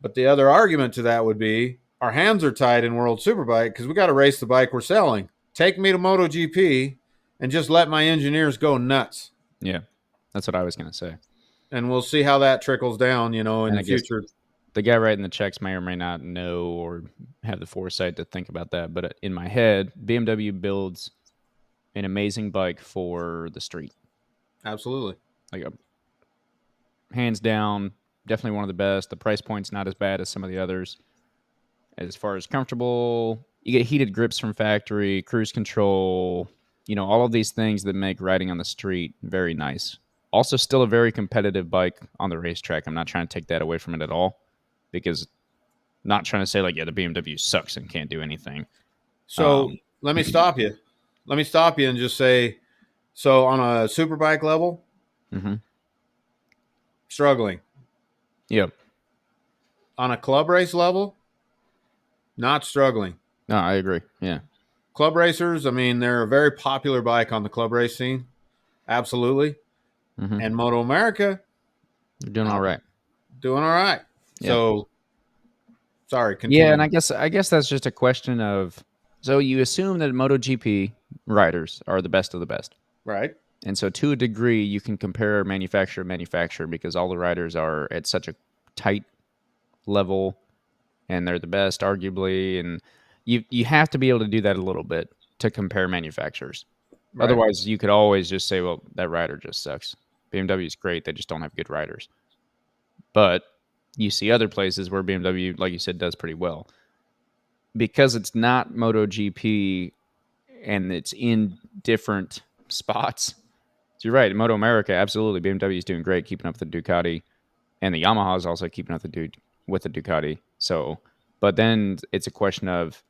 But the other argument to that would be, our hands are tied in World Superbike because we got to race the bike we're selling. Take me to MotoGP and just let my engineers go nuts. Yeah, that's what I was going to say. And we'll see how that trickles down, in the future. The guy writing the checks may or may not know or have the foresight to think about that. But in my head, BMW builds an amazing bike for the street. Absolutely. Like hands down, definitely one of the best. The price point's not as bad as some of the others. As far as comfortable, you get heated grips from factory, cruise control, all of these things that make riding on the street very nice. Also, still a very competitive bike on the racetrack. I'm not trying to take that away from it at all, because not trying to say the BMW sucks and can't do anything. So let me stop you. Let me stop you and just say, so on a superbike level, struggling. Yep. On a club race level, not struggling. No, I agree. Yeah. Club racers, I mean, they're a very popular bike on the club race scene. Absolutely. And Moto America, they're doing all right. Doing all right. Yeah. So, sorry. Continue. Yeah, and I guess that's just a question of, so you assume that MotoGP riders are the best of the best. Right. And so to a degree, you can compare manufacturer to manufacturer because all the riders are at such a tight level and they're the best, arguably. And you have to be able to do that a little bit to compare manufacturers. Right. Otherwise, you could always just say, well, that rider just sucks. BMW is great. They just don't have good riders. But you see other places where BMW, like you said, does pretty well. Because it's not MotoGP and it's in different spots. So you're right. In Moto America, absolutely, BMW is doing great, keeping up with the Ducati. And the Yamaha is also keeping up with the Ducati. So, but then it's a question of,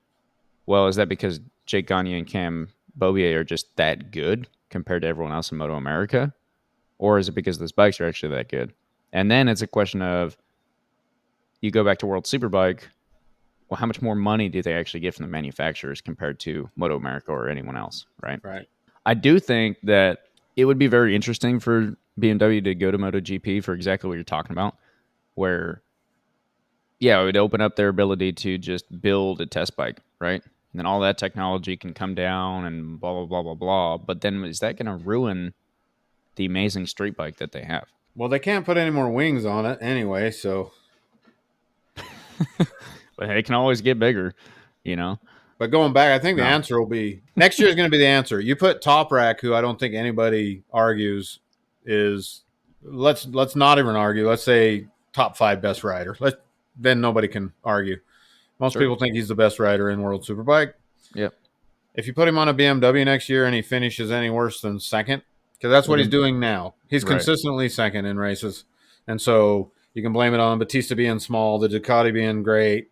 well, is that because Jake Gagne and Cam Beaubier are just that good compared to everyone else in Moto America? Or is it because those bikes are actually that good? And then it's a question of, you go back to World Superbike, well, how much more money do they actually get from the manufacturers compared to Moto America or anyone else, right? Right. I do think that it would be very interesting for BMW to go to MotoGP for exactly what you're talking about, where, yeah, it would open up their ability to just build a test bike, right? And then all that technology can come down and blah, blah, blah, blah, blah. But then is that going to ruin the amazing street bike that they have? Well, they can't put any more wings on it anyway, so. But it can always get bigger, But going back, I think the answer will be, next year is going to be the answer. You put Top Rack, who I don't think anybody argues is, let's not even argue. Let's say top 5 best rider. Then nobody can argue. Most people think he's the best rider in World Superbike. Yep. If you put him on a BMW next year and he finishes any worse than second, because that's what he's doing now. He's consistently second in races. And so you can blame it on Batista being small, the Ducati being great,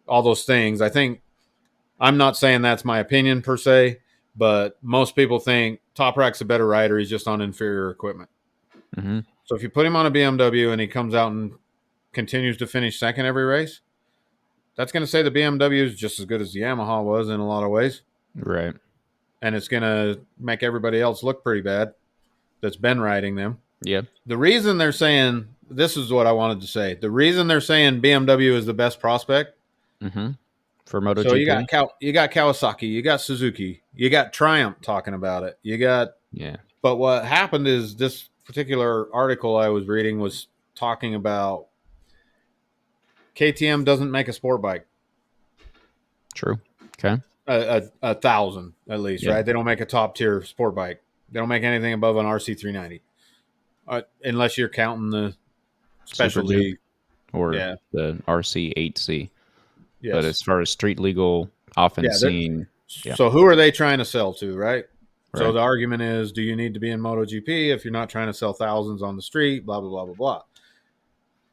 all those things. I think I'm not saying that's my opinion per se, but most people think Toprak's a better rider. He's just on inferior equipment. Mm-hmm. So if you put him on a BMW and he comes out and continues to finish second every race, that's going to say the BMW is just as good as the Yamaha was in a lot of ways. Right. And it's going to make everybody else look pretty bad that's been riding them. Yep. The reason they're saying, this is what I wanted to say. The reason they're saying BMW is the best prospect. Mm-hmm. For MotoGP. So you got Kawasaki, you got Suzuki, you got Triumph talking about it. Yeah. But what happened is this particular article I was reading was talking about KTM doesn't make a sport bike. True. Okay. A 1,000 at least, Yeah. right? They don't make a top tier sport bike. They don't make anything above an RC390, unless you're counting the specialty or yeah. the RC8C. Yes. But as far as street legal, often seen. Yeah. So who are they trying to sell to, right? Right. So the argument is, do you need to be in MotoGP if you're not trying to sell thousands on the street? Blah blah blah blah blah.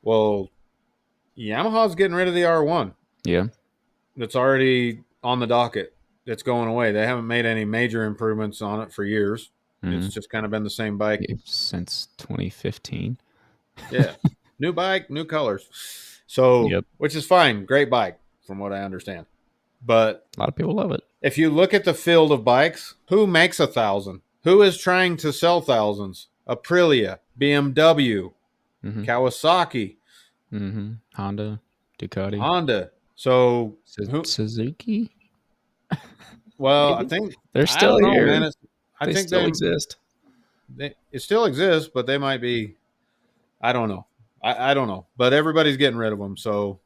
Well, Yamaha's getting rid of the R1. Yeah. That's already on the docket. It's going away. They haven't made any major improvements on it for years. Mm-hmm. It's just kind of been the same bike since 2015. Yeah. New bike, new colors. So, which is fine. Great bike from what I understand. But a lot of people love it. If you look at the field of bikes, who makes 1,000? Who is trying to sell thousands? Aprilia, BMW, Kawasaki, Honda, Ducati. So Suzuki? Well, I think they're still here. Man. I think still exist. It still exists, but they might be. I don't know. I don't know. But everybody's getting rid of them. So,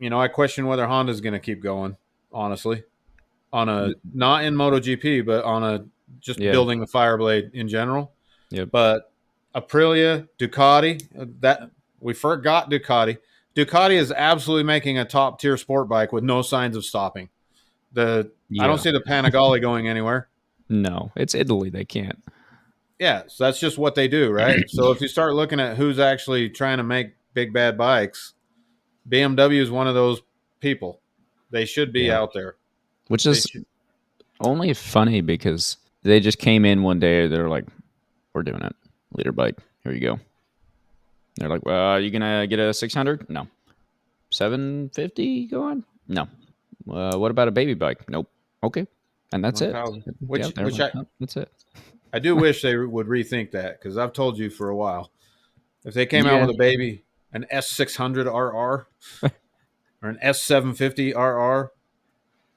I question whether Honda's going to keep going. Honestly, not in MotoGP, but on building the Fireblade in general. Yep. But Aprilia, Ducati, that we forgot Ducati. Ducati is absolutely making a top tier sport bike with no signs of stopping. I don't see the Panigale going anywhere. No, it's Italy. They can't. Yeah, so that's just what they do, right? So if you start looking at who's actually trying to make big bad bikes, BMW is one of those people. They should be out there. Which is only funny because they just came in one day. They're like, we're doing it. Leader bike. Here you go. They're like, well, are you going to get a 600? No. 750 going? No. What about a baby bike? Nope. Okay. And that's 1,000. That's it. I do wish they would rethink that because I've told you for a while. If they came out with a baby, an S600 RR or an S750 RR,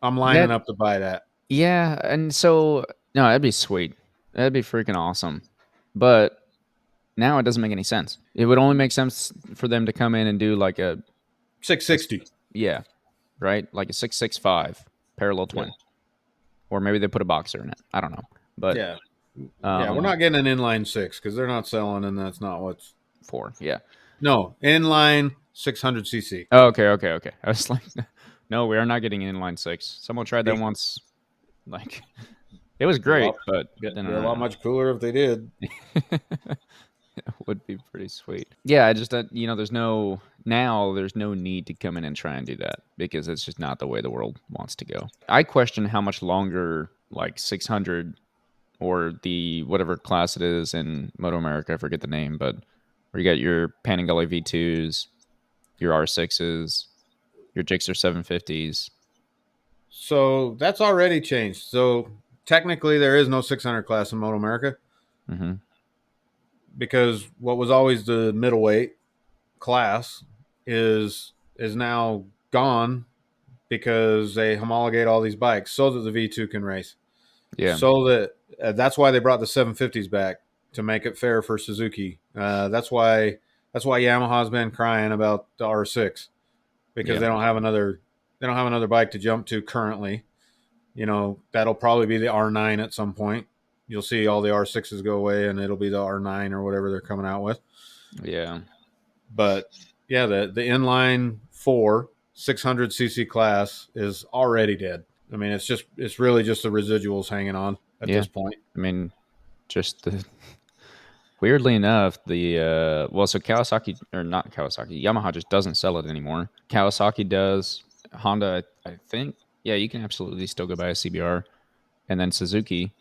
I'm lining up to buy that. Yeah, and so no, that'd be sweet. That'd be freaking awesome. But now it doesn't make any sense. It would only make sense for them to come in and do like a 660. Yeah, right? Like a 665 parallel twin. Or maybe they put a boxer in it. I don't know. But we're not getting an inline 6 because they're not selling, and that's not what's for. Yeah. No, inline 600cc. Oh, okay. I was like, no, we are not getting an inline 6. Someone tried that once. Like, it was great, but it'd be a lot much cooler if they did. It would be pretty sweet. Yeah, I just there's no need to come in and try and do that because it's just not the way the world wants to go. I question how much longer like 600 or the whatever class it is in Moto America, I forget the name, but where you got your Panigale V2s, your R6s, your Gixxer 750s. So that's already changed. So technically there is no 600 class in Moto America. Mm-hmm. Because what was always the middleweight class is now gone because they homologate all these bikes so that the V2 can race. Yeah. So that that's why they brought the 750s back to make it fair for Suzuki. That's why Yamaha's been crying about the R6 because they don't have another bike to jump to currently. That'll probably be the R9 at some point. You'll see all the R6s go away, and it'll be the R9 or whatever they're coming out with. Yeah. But, yeah, the inline 4 600cc class is already dead. I mean, it's really just the residuals hanging on at this point. I mean, just Weirdly enough, so Kawasaki, or not Kawasaki, Yamaha just doesn't sell it anymore. Kawasaki does. Honda, I think, yeah, you can absolutely still go buy a CBR. And then Suzuki.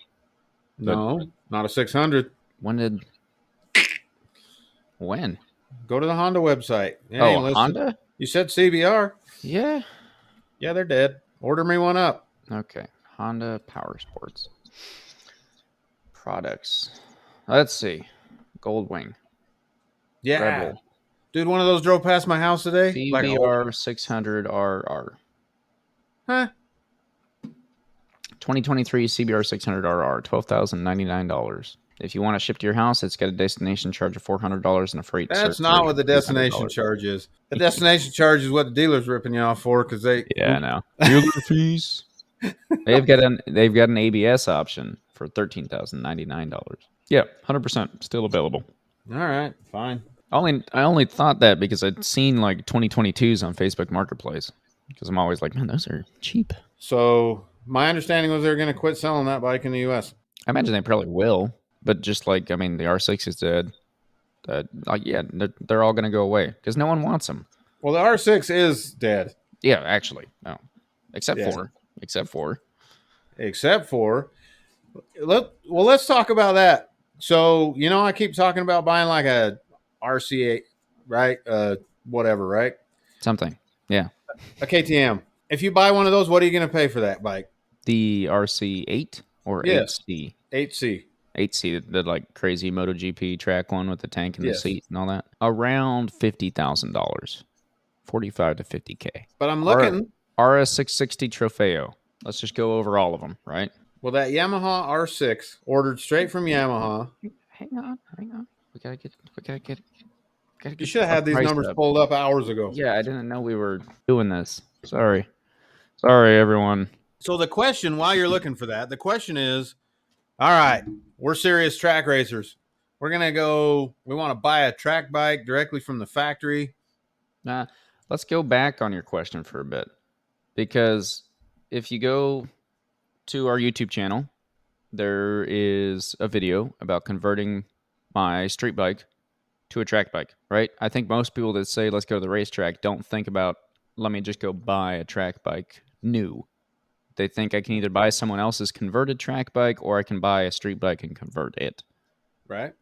No, not a 600. When? Go to the Honda website. It Oh, ain't listed. Honda? You said CBR. Yeah. Yeah, they're dead. Order me one up. Okay. Honda Power Sports. Products. Let's see. Goldwing. Yeah. Rebel. Dude, one of those drove past my house today. CBR 600RR. Huh? 2023 CBR 600RR, $12,099. If you want to ship to your house, it's got a destination charge of $400 and a freight. That's not what the destination charge is. The destination charge is what the dealer's ripping you off for because they. Yeah, I know. Dealer fees. They've got an ABS option for $13,099. Yeah, 100% still available. All right, fine. I only thought that because I'd seen like 2022s on Facebook Marketplace. Because I'm always like, man, those are cheap. So my understanding was they're going to quit selling that bike in the U.S. I imagine they probably will, but just like, I mean, the R6 is dead. Yeah, they're all going to go away because no one wants them. Well, the R6 is dead. Yeah, actually, no, except for. Let's talk about that. So I keep talking about buying like a RC8, right? Whatever, right? Something, yeah. A KTM. If you buy one of those, what are you going to pay for that bike? The RC8 or yes. 8C? 8C. 8C, the like crazy MotoGP track one with the tank and the seat and all that. Around $50,000, 45 to 50K. But I'm looking. RS660 Trofeo. Let's just go over all of them, right? Well, that Yamaha R6 ordered straight from Yamaha. Hang on. We gotta get You should have had these numbers pulled up hours ago. Yeah, I didn't know we were doing this. Sorry, everyone. So the question, while you're looking for that, the question is, all right, we're serious track racers. We're going to go, we want to buy a track bike directly from the factory. Let's go back on your question for a bit. Because if you go to our YouTube channel, there is a video about converting my street bike to a track bike, right? I think most people that say, let's go to the racetrack, don't think about, let me just go buy a track bike new. They think I can either buy someone else's converted track bike or I can buy a street bike and convert it. Right.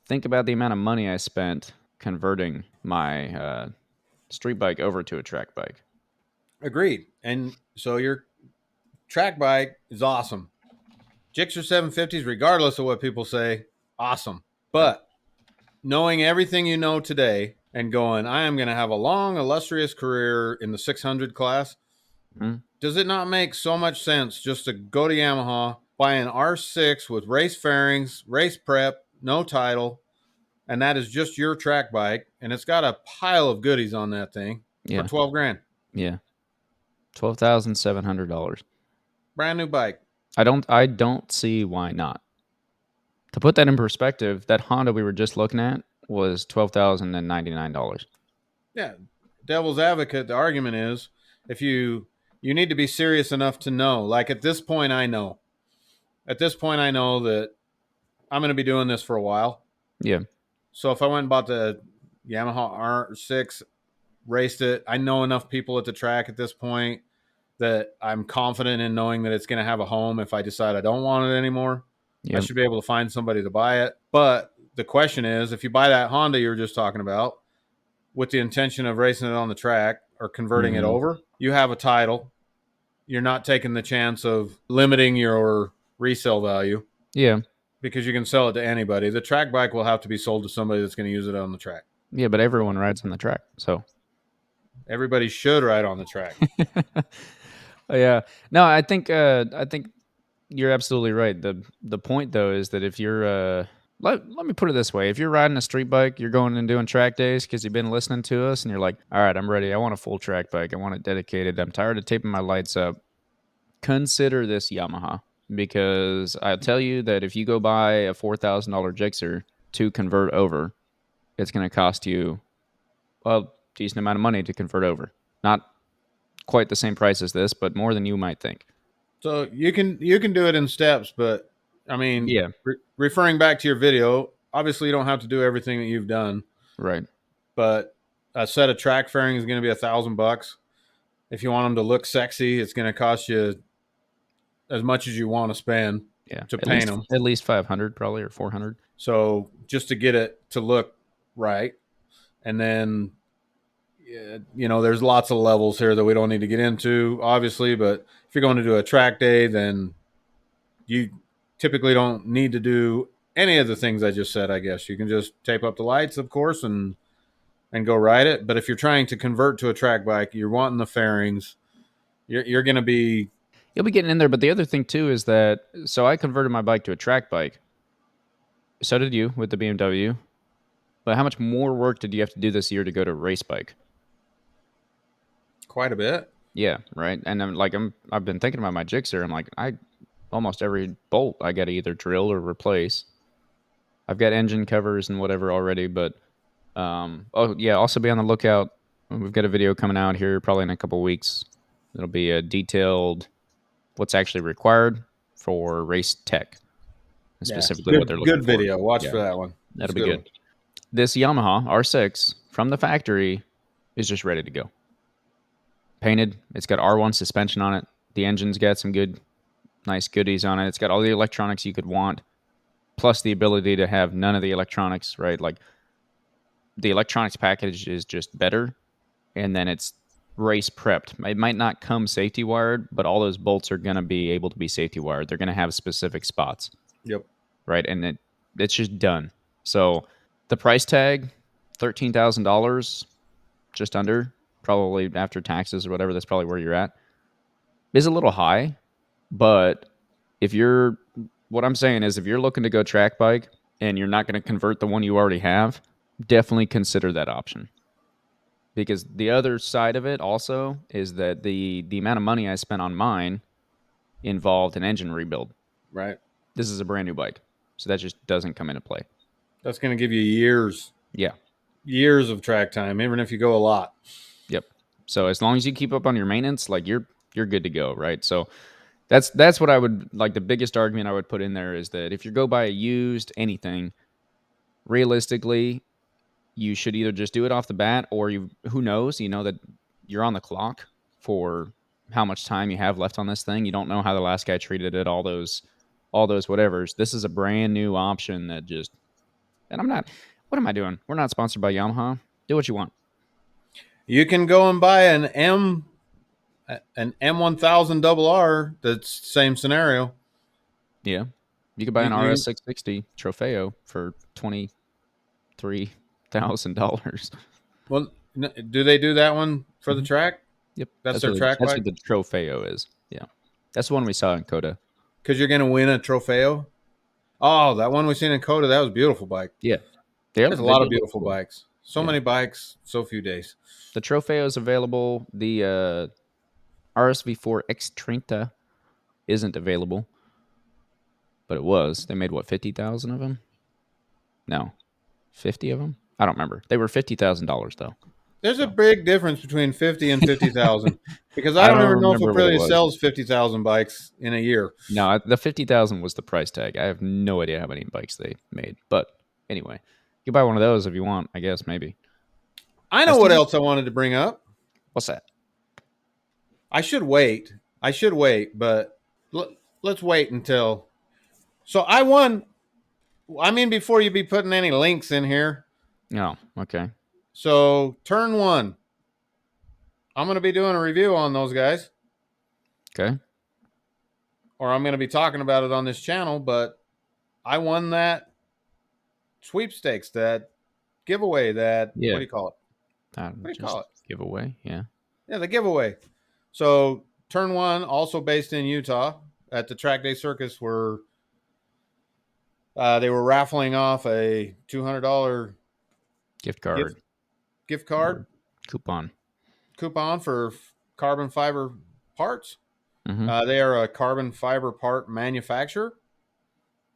Think about the amount of money I spent converting my street bike over to a track bike. Agreed. And so your track bike is awesome. Gixxer 750s, regardless of what people say, awesome. But knowing everything you know today and going, I am going to have a long, illustrious career in the 600 class, does it not make so much sense just to go to Yamaha, buy an R6 with race fairings, race prep, no title, and that is just your track bike, and it's got a pile of goodies on that thing for $12,000. Yeah. $12,700. Brand new bike. I don't see why not. To put that in perspective, that Honda we were just looking at was $12,099. Yeah. Devil's advocate, the argument is if you need to be serious enough to know. Like at this point, I know. At this point, I know that I'm going to be doing this for a while. Yeah. So if I went and bought the Yamaha R6, raced it, I know enough people at the track at this point that I'm confident in knowing that it's going to have a home if I decide I don't want it anymore. Yep. I should be able to find somebody to buy it. But the question is, if you buy that Honda you were just talking about with the intention of racing it on the track or converting it over, you have a title. You're not taking the chance of limiting your resale value. Yeah. Because you can sell it to anybody. The track bike will have to be sold to somebody that's going to use it on the track. Yeah, but everyone rides on the track, so everybody should ride on the track. Yeah. No, I think you're absolutely right. The point though is that if you're let me put it this way, if you're riding a street bike, you're going and doing track days because you've been listening to us and you're like, all right, I'm ready. I want a full track bike. I want it dedicated. I'm tired of taping my lights up. Consider this Yamaha, because I'll tell you that if you go buy a $4,000 Gixxer to convert over, it's going to cost you, well, decent amount of money to convert over. Not quite the same price as this, but more than you might think. So you can do it in steps, but I mean, yeah. Referring back to your video, obviously you don't have to do everything that you've done, Right. but a set of track fairings is going to be $1,000. If you want them to look sexy, it's going to cost you as much as you want to spend to paint them. At least 500 probably, or 400. So just to get it to look right. And then, there's lots of levels here that we don't need to get into, obviously. But if you're going to do a track day, then you typically don't need to do any of the things I just said, I guess. You can just tape up the lights, of course, and go ride it. But if you're trying to convert to a track bike, you're wanting the fairings, you're going to be... You'll be getting in there. But the other thing, too, is that, so I converted my bike to a track bike. So did you with the BMW. But how much more work did you have to do this year to go to a race bike? Quite a bit. Yeah, right. And I've been thinking about my Gixxer. I'm like, almost every bolt I got to either drill or replace. I've got engine covers and whatever already, but also be on the lookout. We've got a video coming out here probably in a couple weeks. It'll be a detailed what's actually required for race tech, specifically what they're looking for. Good video. Watch for that one. That'll be good. This Yamaha R6 from the factory is just ready to go. Painted. It's got R1 suspension on it. The engine's got some nice goodies on it. It's got all the electronics you could want, plus the ability to have none of the electronics, right? Like, the electronics package is just better, and then it's race prepped. It might not come safety wired, but all those bolts are going to be able to be safety wired. They're going to have specific spots. Yep. Right, and it's just done. So the price tag, $13,000, just under, probably after taxes or whatever, that's probably where you're at, is a little high. But what I'm saying is, if you're looking to go track bike and you're not going to convert the one you already have, definitely consider that option. Because the other side of it also is that the amount of money I spent on mine involved an engine rebuild. Right. This is a brand new bike, so that just doesn't come into play. That's going to give you years. Yeah. Years of track time, even if you go a lot. Yep. So as long as you keep up on your maintenance, like, you're good to go, right? So that's what I would like. The biggest argument I would put in there is that if you go buy a used anything, realistically, you should either just do it off the bat, or who knows, that you're on the clock for how much time you have left on this thing. You don't know how the last guy treated it, all those whatevers. This is a brand new option that just, and what am I doing? We're not sponsored by Yamaha. Do what you want. You can go and buy an M1000 RR. That's same scenario. Yeah. You could buy an RS660 Trofeo for $23,000. Well, do they do that one for the track? Yep. That's their track bike? That's what the Trofeo is. Yeah. That's the one we saw in Coda. Because you're going to win a Trofeo? Oh, that one we seen in Coda, that was a beautiful bike. Yeah. There's a lot of beautiful bikes. So many bikes, so few days. The Trofeo is available. The RSV4 X30 isn't available. But it was. They made, 50,000 of them? No. 50 of them? I don't remember. They were $50,000, though. There's a big difference between 50 and 50,000. Because I don't ever know if Aprilia sells 50,000 bikes in a year. No, the 50,000 was the price tag. I have no idea how many bikes they made. But anyway, you can buy one of those if you want, I guess, maybe. I know what else I wanted to bring up. What's that? I should wait, but let's wait until... So I won... I mean, before you be putting any links in here. No, okay. So, turn 1. I'm going to be doing a review on those guys. Okay. Or I'm going to be talking about it on this channel, but I won that sweepstakes, that giveaway, that... Yeah. What do you call it? What do you call it? Giveaway, yeah. Yeah, the giveaway. So, turn 1, also based in Utah, at the Track Day Circus, where they were raffling off a $200 gift card. Gift card. Coupon for carbon fiber parts. Mm-hmm. They are a carbon fiber part manufacturer,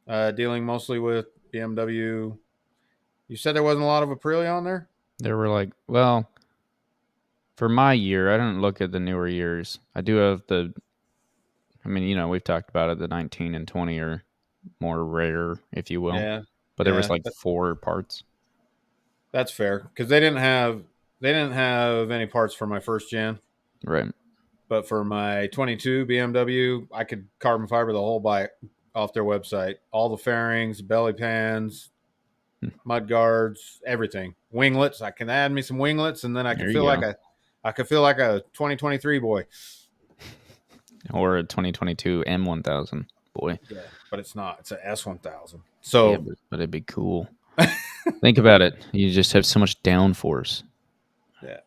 dealing mostly with BMW. You said there wasn't a lot of Aprilia on there? There were for my year, I didn't look at the newer years. I do have we've talked about it. The 19 and 20 are more rare, if you will. Yeah. but there was like 4 parts. That's fair because they didn't have any parts for my first gen. Right. But for my 22 BMW, I could carbon fiber the whole bike off their website. All the fairings, belly pans, mud guards, everything. Winglets. I can add me some winglets, and then I could feel like a 2023 boy. Or a 2022 M1000 boy. Yeah, but it's not. It's an S1000. So, yeah, but it'd be cool. Think about it. You just have so much downforce. Yeah.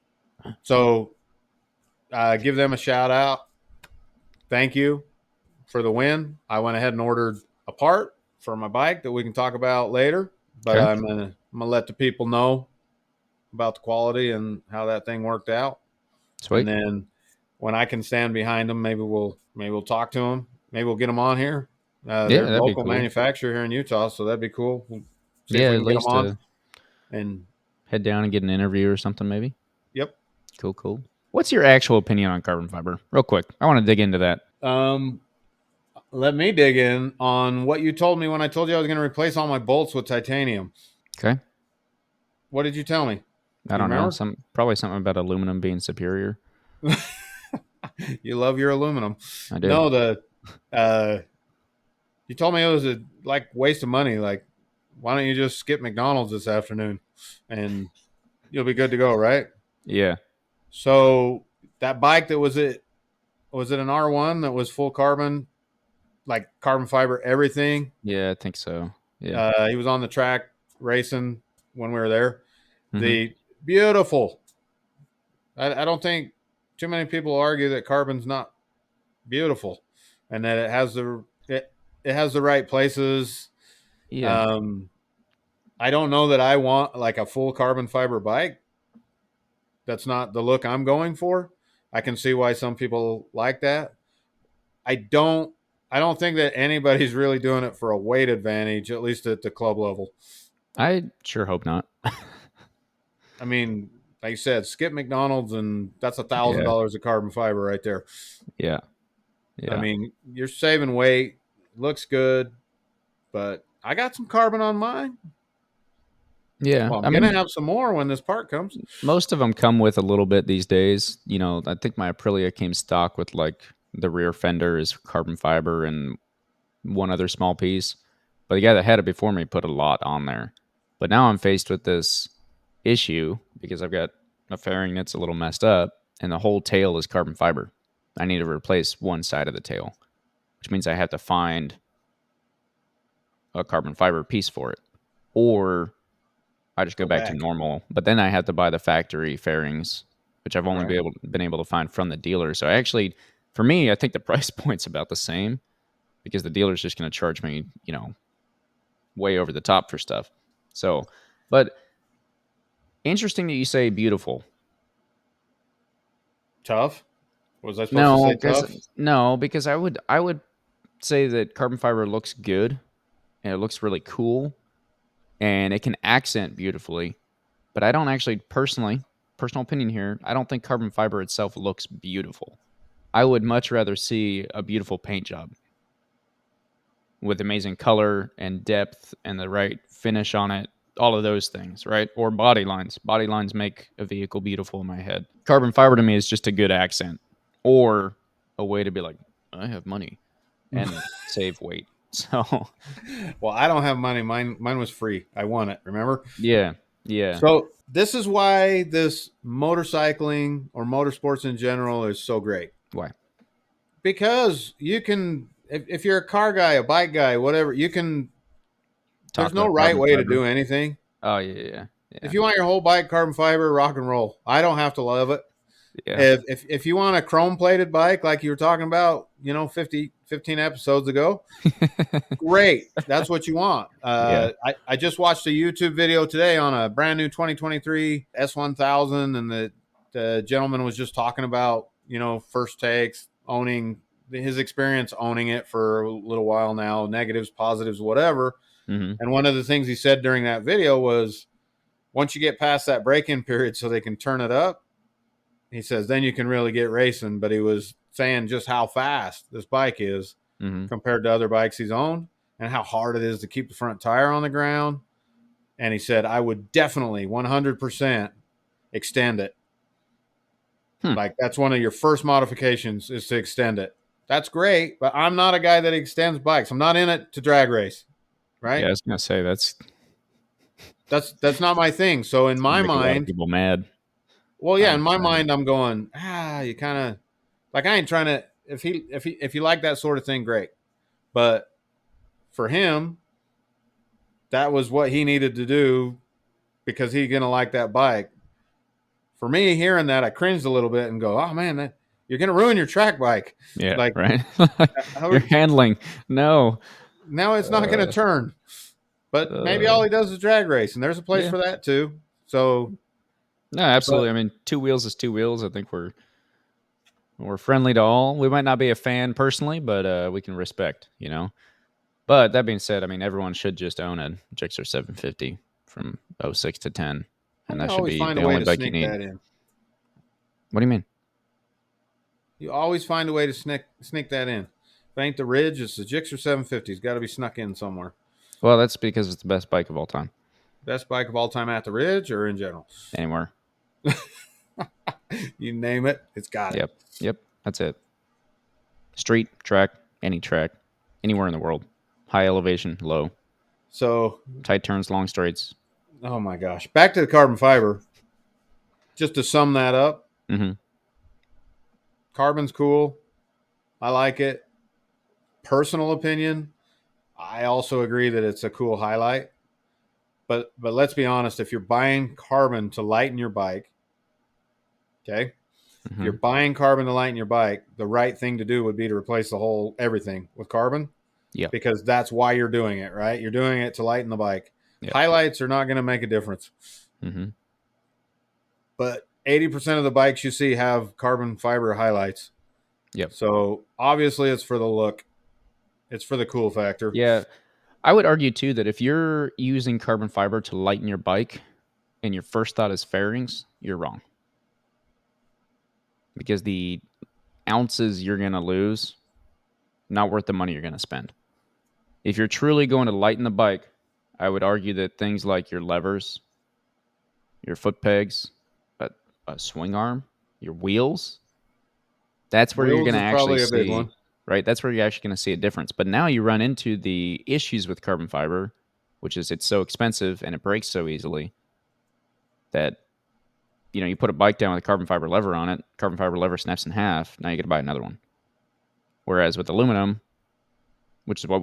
So, give them a shout out. Thank you for the win. I went ahead and ordered a part for my bike that we can talk about later. But Okay. I'm gonna let the people know about the quality and how that thing worked out. Sweet. And then when I can stand behind them, maybe we'll talk to them. Maybe we'll get them on here. They're a local manufacturer here in Utah, so that'd be cool. We'll see if we can get them on and head down and get an interview or something, maybe. Yep. Cool. What's your actual opinion on carbon fiber? Real quick, I want to dig into that. Let me dig in on what you told me when I told you I was going to replace all my bolts with titanium. Okay. What did you tell me? I don't know. Probably something about aluminum being superior. You love your aluminum. I do. No, you told me it was a waste of money. Like, why don't you just skip McDonald's this afternoon and you'll be good to go, right? Yeah. So that bike that was it an R1 that was full carbon, like carbon fiber, everything? Yeah, I think so. Yeah. He was on the track racing when we were there. Mm-hmm. The beautiful. I don't think too many people argue that carbon's not beautiful and that it has the right places. Yeah. I don't know that I want like a full carbon fiber bike. That's not the look I'm going for. I can see why some people like that. I don't think that anybody's really doing it for a weight advantage, at least at the club level. I sure hope not. I mean, like you said, skip McDonald's and that's $1,000 of carbon fiber right there. Yeah. I mean, you're saving weight, looks good, but I got some carbon on mine. Yeah. Well, I'm going to have some more when this part comes. Most of them come with a little bit these days. You know, I think my Aprilia came stock with like the rear fender is carbon fiber and one other small piece. But the guy that had it before me put a lot on there. But now I'm faced with this issue because I've got a fairing that's a little messed up and the whole tail is carbon fiber. I need to replace one side of the tail, which means I have to find a carbon fiber piece for it. Or I just go back to normal. But then I have to buy the factory fairings, which I've only been able to find from the dealer. So actually, for me, I think the price point's about the same because the dealer's just going to charge me, way over the top for stuff. So, but interesting that you say beautiful. Tough? Was I supposed to say tough? No, because I would say that carbon fiber looks good and it looks really cool and it can accent beautifully. But I don't actually personal opinion here, I don't think carbon fiber itself looks beautiful. I would much rather see a beautiful paint job with amazing color and depth and the right finish on it, all of those things, right? Or body lines. Body lines make a vehicle beautiful in my head. Carbon fiber to me is just a good accent or a way to be like, I have money and save weight. So, well, I don't have money. Mine was free. I won it. Remember? Yeah. So this is why this motorcycling or motorsports in general is so great. Why? Because you can, if you're a car guy, a bike guy, whatever, you can. There's no right way to do anything. Oh yeah. If you want your whole bike carbon fiber, rock and roll. I don't have to love it. Yeah. If you want a chrome plated bike like you were talking about, 15 episodes ago, great. That's what you want. I just watched a YouTube video today on a brand new 2023 S1000, and the gentleman was just talking about, first takes, owning his experience owning it for a little while now, negatives, positives, whatever. Mm-hmm. And one of the things he said during that video was, once you get past that break-in period so they can turn it up, he says, then you can really get racing. But he was saying just how fast this bike is compared to other bikes he's owned and how hard it is to keep the front tire on the ground. And he said, I would definitely 100% extend it. Like, that's one of your first modifications is to extend it. That's great, but I'm not a guy that extends bikes. I'm not in it to drag race, right? Yeah, I was going to say that's not my thing. So in my make a lot of mind, people mad. well, yeah, in my mind, I'm going, you kind of like, I ain't trying to, if you like that sort of thing, great. But for him, that was what he needed to do because he's going to like that bike. For me, hearing that, I cringed a little bit and go, oh man, you're going to ruin your track bike. Yeah, like, right. You're handling. No. Now it's not going to turn. But maybe all he does is drag race, and there's a place for that too. So, no, absolutely. I mean, 2 wheels is 2 wheels. I think we're friendly to all. We might not be a fan personally, but we can respect, But that being said, I mean, everyone should just own a Gixxer 750 from 06 to 10, and that should be the only bike you need. That in. What do you mean? You always find a way to sneak that in. If it ain't the Ridge, it's the Gixxer 750. It's got to be snuck in somewhere. Well, that's because it's the best bike of all time. Best bike of all time at the Ridge or in general? Anywhere. You name it, it's got it. Yep. That's it. Street, track, any track, anywhere in the world. High elevation, low. So tight turns, long straights. Oh my gosh. Back to the carbon fiber. Just to sum that up. Mm-hmm. Carbon's cool. I like it. Personal opinion, I also agree that it's a cool highlight. But let's be honest, if you're buying carbon to lighten your bike, okay? Mm-hmm. If you're buying carbon to lighten your bike, the right thing to do would be to replace the whole everything with carbon. Yeah. Because that's why you're doing it, right? You're doing it to lighten the bike. Yep. Highlights are not going to make a difference. Mm-hmm. But 80% of the bikes you see have carbon fiber highlights. Yep. So obviously it's for the look. It's for the cool factor. Yeah. I would argue too that if you're using carbon fiber to lighten your bike and your first thought is fairings, you're wrong. Because the ounces you're going to lose, not worth the money you're going to spend. If you're truly going to lighten the bike, I would argue that things like your levers, your foot pegs, a swing arm, your wheels, that's where you're going to actually see, a big one. Right? That's where you're actually going to see a difference. But now you run into the issues with carbon fiber, which is it's so expensive and it breaks so easily that, you put a bike down with a carbon fiber lever on it, carbon fiber lever snaps in half, now you got to buy another one. Whereas with aluminum, which is what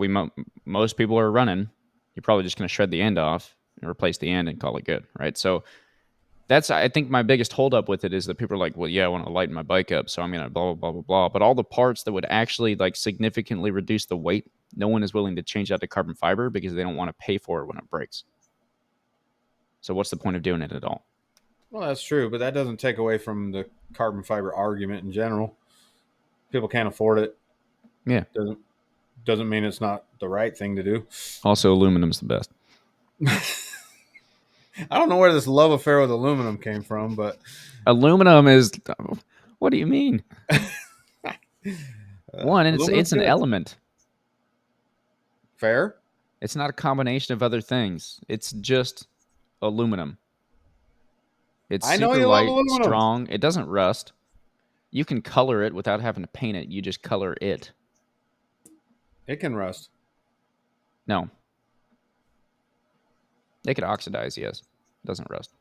most people are running, you're probably just going to shred the end off and replace the end and call it good, right? So that's, I think, my biggest holdup with it is that people are like, well, yeah, I want to lighten my bike up, so I'm going to blah, blah, blah, blah, blah. But all the parts that would actually significantly reduce the weight, no one is willing to change out to carbon fiber because they don't want to pay for it when it breaks. So what's the point of doing it at all? Well, that's true, but that doesn't take away from the carbon fiber argument in general. People can't afford it. Yeah. Doesn't mean it's not the right thing to do. Also, aluminum's the best. I don't know where this love affair with aluminum came from, but aluminum is. What do you mean? One, and it's an element. Fair. It's not a combination of other things. It's just aluminum. It's super light, strong. It doesn't rust. You can color it without having to paint it. You just color it. It can rust. No. It could oxidize, yes. It doesn't rust.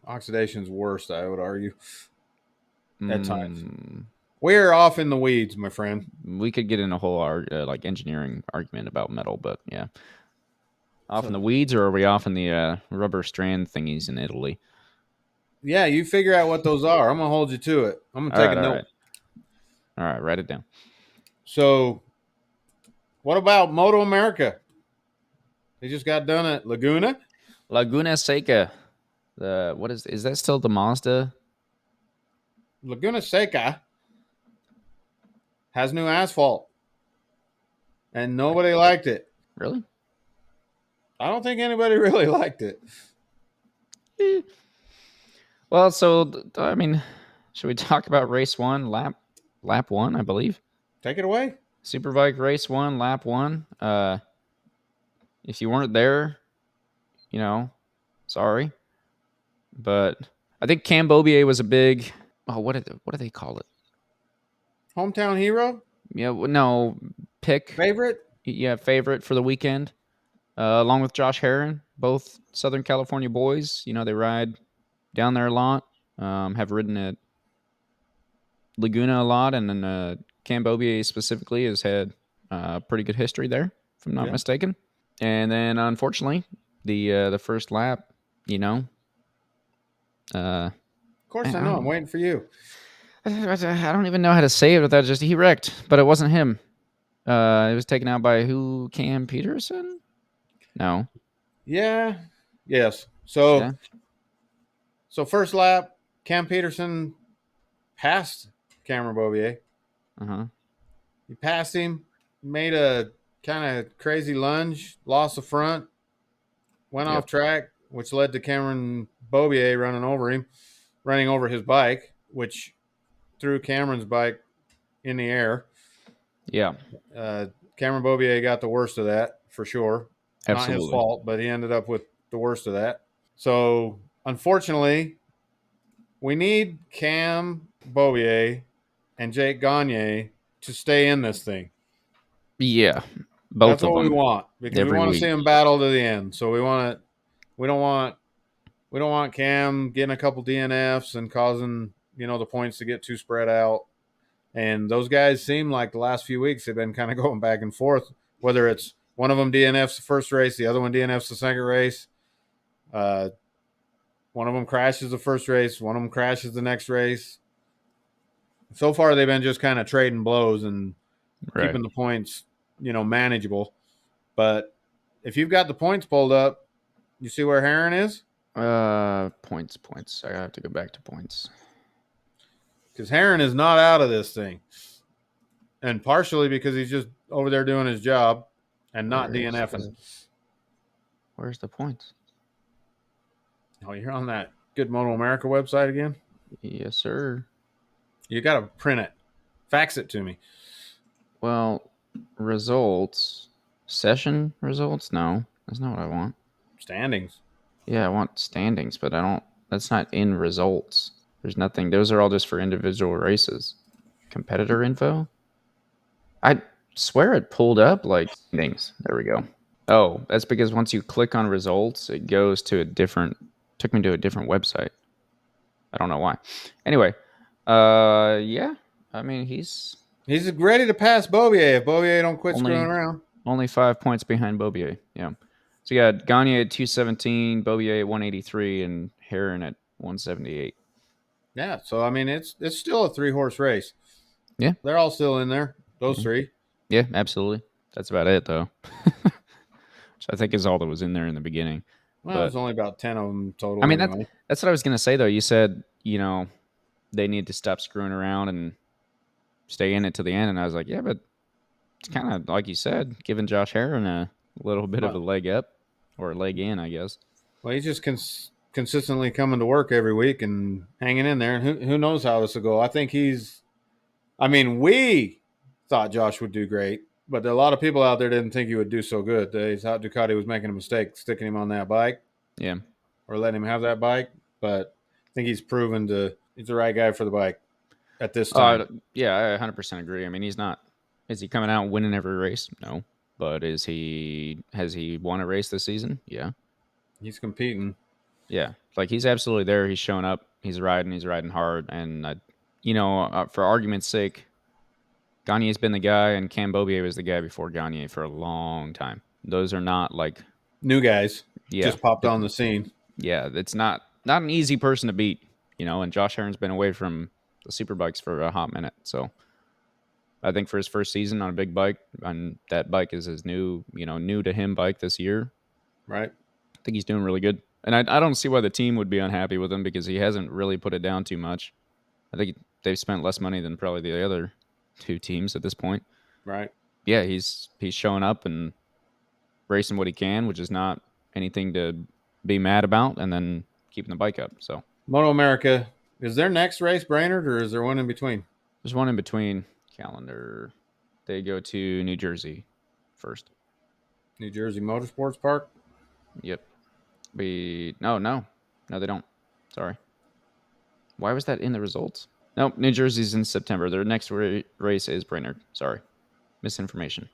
Oxidation's worse, I would argue. At times. We're off in the weeds, my friend. We could get in a whole engineering argument about metal, but yeah. Off in the weeds, or are we off in the rubber strand thingies in Italy? Yeah, you figure out what those are. I'm going to hold you to it. I'm going to take a note. All right, write it down. So, what about Moto America? They just got done at Laguna. Laguna Seca. Is that still the Mazda? Laguna Seca has new asphalt. And nobody liked it. Really? I don't think anybody really liked it. Well, so, I mean, should we talk about race 1, lap 1, I believe? Take it away. Superbike race 1, lap 1. if you weren't there, sorry. But I think Cam Beaubier was a big, what do they call it? Hometown hero? Yeah, no, pick. Favorite? Yeah, favorite for the weekend. Along with Josh Herron, both Southern California boys. They ride down there a lot. Have ridden at Laguna a lot, and then Cam Beaubier specifically has had pretty good history there, if I'm not mistaken. And then, unfortunately, the first lap, of course, I know. I'm waiting for you. I don't even know how to say it without just he wrecked, but it wasn't him. It was taken out by who? Cam Peterson? No. Yeah. Yes. So first lap, Cam Peterson passed Cameron Beaubier. He passed him, made a kind of crazy lunge, lost the front, went off track, which led to Cameron Beaubier running over his bike, which threw Cameron's bike in the air. Yeah. Cameron Beaubier got the worst of that for sure. Absolutely. Not his fault, but he ended up with the worst of that. So, unfortunately, we need Cam Beaubier and Jake Gagne to stay in this thing. Yeah, both That's of what them. we want because we want to see them battle to the end. So we don't want Cam getting a couple DNFs and causing the points to get too spread out. And those guys seem like the last few weeks they've been kind of going back and forth. Whether it's one of them DNFs the first race, the other one DNFs the second race. One of them crashes the first race, one of them crashes the next race. So far, they've been just kind of trading blows and keeping the points, manageable. But if you've got the points pulled up, you see where Herron is? Points. I have to go back to points. Because Herron is not out of this thing. And partially because he's just over there doing his job and not DNFing. Where's the points? Oh, you're on that Good Moto America website again? Yes, sir. You got to print it. Fax it to me. Well, results. Session results? No, that's not what I want. Standings. Yeah, I want standings, but that's not in results. There's nothing. Those are all just for individual races. Competitor info? I swear it pulled up like standings. There we go. Oh, that's because once you click on results, it goes to took me to a different website. I don't know why. Anyway, yeah. I mean, he's ready to pass Beaubier if Beaubier don't quit screwing around. Only 5 points behind Beaubier. Yeah. So you got Gagne at 217, Beaubier at 183, and Herron at 178. Yeah. So I mean, it's still a 3-horse race. Yeah. They're all still in there. Those three. Yeah, absolutely. That's about it, though. Which I think is all that was in there in the beginning. Well, there's only about 10 of them total. I mean, anyway. that's what I was going to say, though. You said, they need to stop screwing around and stay in it to the end. And I was like, yeah, but it's kind of like you said, giving Josh Herron a little bit of a leg up or a leg in, I guess. Well, he's just consistently coming to work every week and hanging in there. And who knows how this will go. I think we thought Josh would do great, but a lot of people out there didn't think he would do so good. They thought Ducati was making a mistake sticking him on that bike. Yeah. Or letting him have that bike. But I think he's proven he's the right guy for the bike at this time. Yeah, I 100% agree. I mean, is he coming out and winning every race? No. But has he won a race this season? Yeah. He's competing. Yeah. Like, he's absolutely there. He's showing up. He's riding hard. And, for argument's sake, Gagne's been the guy, and Cam Beaubier was the guy before Gagne for a long time. Those are not, like... new guys. Yeah. Just popped on the scene. Yeah, it's not an easy person to beat, and Josh Herron's been away from the Superbikes for a hot minute. So I think for his first season on a big bike, and that bike is his new to him bike this year. Right. I think he's doing really good. And I don't see why the team would be unhappy with him because he hasn't really put it down too much. I think they've spent less money than probably the other two teams at this point. Right. Yeah, he's showing up and racing what he can, which is not anything to be mad about, and then keeping the bike up. So Moto America, is their next race Brainerd, or is there one in between? There's one in between. Calendar. They go to New Jersey first. New Jersey Motorsports Park. Yep. No, they don't. Sorry. Why was that in the results? Nope, New Jersey's in September. Their next race is Brainerd. Sorry. Misinformation.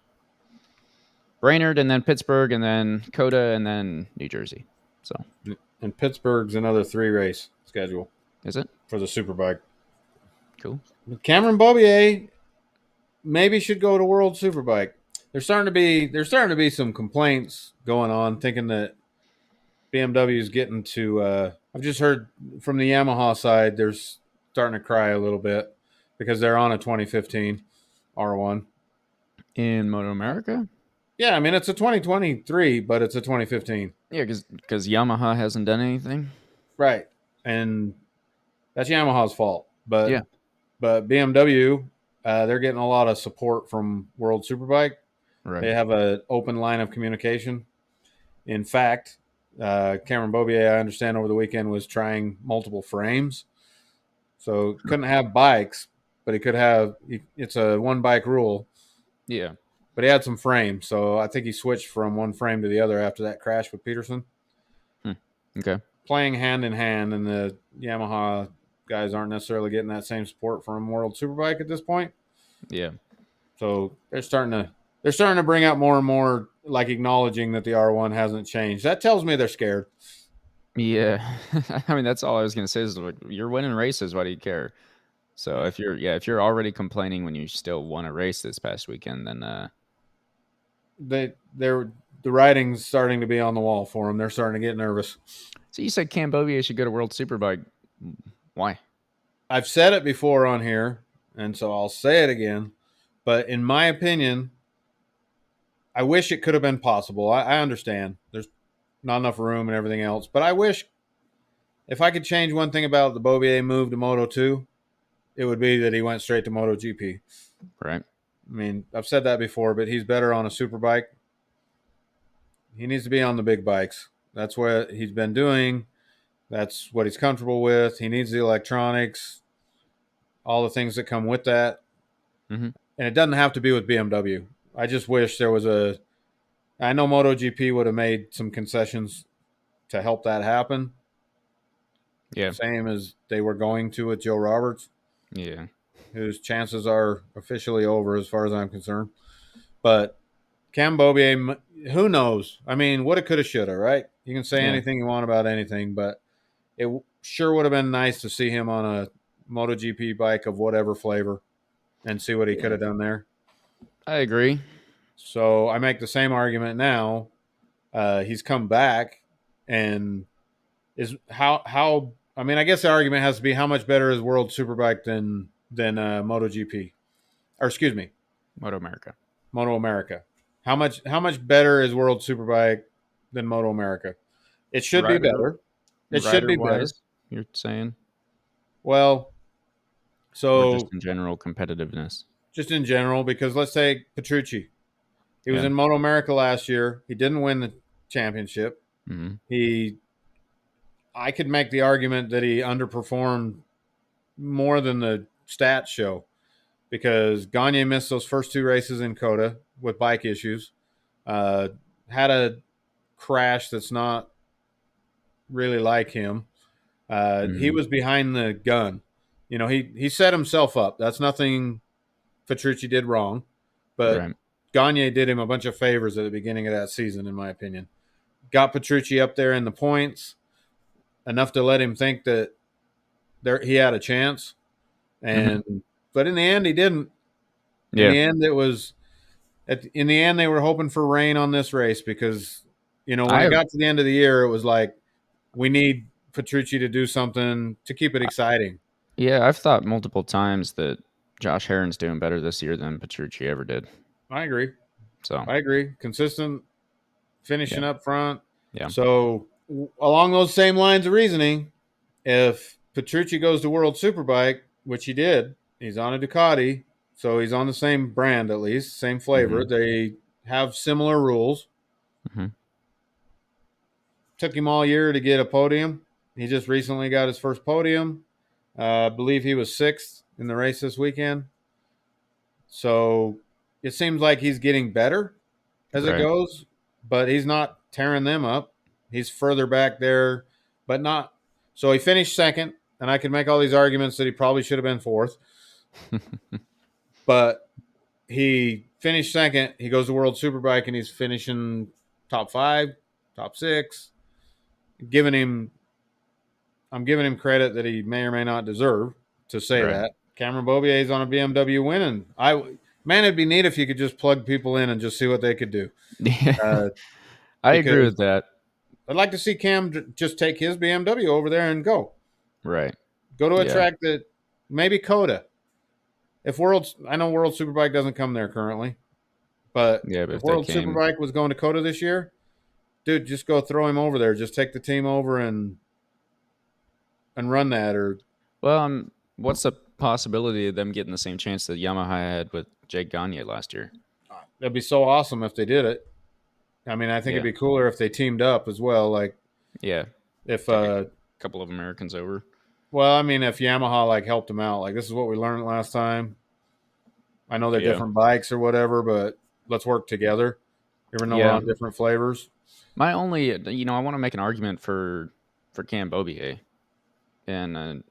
Brainerd, and then Pittsburgh, and then Coda, and then New Jersey. So. And Pittsburgh's another 3-race schedule. Is it? For the Superbike. Cool. Cameron Beaubier maybe should go to World Superbike. There's starting to be some complaints going on, thinking that BMW is getting to. I've just heard from the Yamaha side, they're starting to cry a little bit because they're on a 2015 R1 in Moto America. Yeah, I mean it's a 2023, but it's a 2015. Yeah, because Yamaha hasn't done anything. Right, and that's Yamaha's fault. But yeah, but BMW, they're getting a lot of support from World Superbike. Right. They have an open line of communication. In fact, Cameron Beaubier, I understand, over the weekend was trying multiple frames. So couldn't have bikes, but he could have – it's a one-bike rule. Yeah. But he had some frames, so I think he switched from one frame to the other after that crash with Peterson. Okay. Playing hand in hand, and the Yamaha guys aren't necessarily getting that same support from World Superbike at this point. Yeah. So they're starting to bring out more and more, like acknowledging that the R1 hasn't changed. That tells me they're scared. Yeah. I mean, that's all I was going to say is like, you're winning races. Why do you care? So if you're already complaining when you still won a race this past weekend, then the writing's starting to be on the wall for them. They're starting to get nervous. So you said Cam Beaubier should go to World Superbike. Why? I've said it before on here, and so I'll say it again. But in my opinion, I wish it could have been possible. I understand there's not enough room and everything else, but I wish if I could change one thing about the Beaubier move to Moto 2, it would be that he went straight to MotoGP. Right. I mean, I've said that before, but he's better on a superbike. He needs to be on the big bikes. That's what he's been doing. That's what he's comfortable with. He needs the electronics, all the things that come with that. Mm-hmm. And it doesn't have to be with BMW. I just wish there was I know MotoGP would have made some concessions to help that happen. Yeah. Same as they were going to with Joe Roberts. Yeah. Whose chances are officially over as far as I'm concerned. But Cam Beaubier, who knows? I mean, woulda, coulda, shoulda, right? You can say anything you want about anything, but it sure would have been nice to see him on a MotoGP bike of whatever flavor and see what he could have done there. I agree. So I make the same argument now. He's come back and is how I mean, I guess the argument has to be how much better is World Superbike than MotoGP, or excuse me, Moto America. Moto America. How much better is World Superbike than Moto America? It should be better. It should be better. You're saying? Well, so or just in general competitiveness. Just in general, because let's say Petrucci, he was in Moto America last year. He didn't win the championship. Mm-hmm. I could make the argument that he underperformed more than the stats show, because Gagne missed those first 2 races in Coda with bike issues, had a crash that's not really like him. He was behind the gun. You know, he set himself up. That's nothing Petrucci did wrong, but Gagne did him a bunch of favors at the beginning of that season, in my opinion. Got Petrucci up there in the points enough to let him think that he had a chance, and but in the end he didn't. In the end, it was. In the end, they were hoping for rain on this race because, you know, when it got to the end of the year, it was like, we need Petrucci to do something to keep it exciting. Yeah, I've thought multiple times that Josh Herron's doing better this year than Petrucci ever did. I agree. So I agree. Consistent finishing up front. Yeah. So along those same lines of reasoning, if Petrucci goes to World Superbike, which he did, he's on a Ducati. So he's on the same brand, at least, same flavor. They have similar rules. Took him all year to get a podium. He just recently got his first podium. I believe he was 6th in the race this weekend. So it seems like he's getting better as it goes. but he's not tearing them up. He's further back there, but not. So he finished second, and I can make all these arguments that he probably should have been fourth, but he finished second. He goes to World Superbike, and he's finishing top 5, top 6. Giving him, I'm giving him credit that he may or may not deserve to say Right. that. Cameron Beaubier's on a BMW winning. Man, it'd be neat if you could just plug people in and just see what they could do. Yeah. I agree Because with that. I'd like to see Cam just take his BMW over there and go. Right. Go to a Yeah. track that maybe Coda. I know World Superbike doesn't come there currently, but Yeah, but if if they World came, Superbike was going to Coda this year, dude, just go throw him over there. Just take the team over and run that. Or well, what's the possibility of them getting the same chance that Yamaha had with Jake Gagne last year? that'd be so awesome if they did it. I mean, I think Yeah. it'd be cooler if they teamed up as well. Like Yeah. if Take a couple of Americans over. well, I mean, if Yamaha like helped them out, like this is what we learned last time. I know they're Yeah. different bikes or whatever, but let's work together. Even though we're Yeah. on different flavors. My only, I want to make an argument for Cam Beaubier, and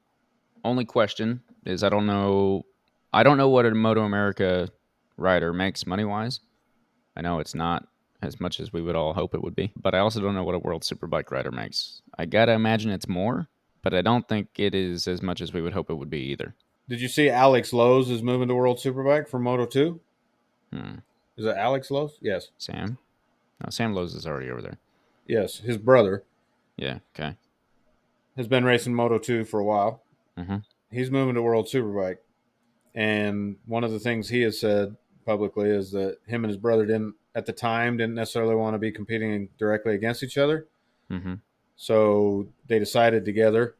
only question is I don't know what a Moto America rider makes money wise. I know it's not as much as we would all hope it would be, but I also don't know what a World Superbike rider makes. I gotta imagine it's more, but I don't think it is as much as we would hope it would be either. Did you see Alex Lowe's is moving to World Superbike from Moto 2? Is it Alex Lowe's? Yes. Sam? No, Sam Lowe's is already over there. Yes. His brother Yeah, okay. has been racing Moto 2 for a while. Mm-hmm. He's moving to World Superbike. And one of the things he has said publicly is that him and his brother didn't necessarily want to be competing directly against each other. Mm-hmm. So they decided together,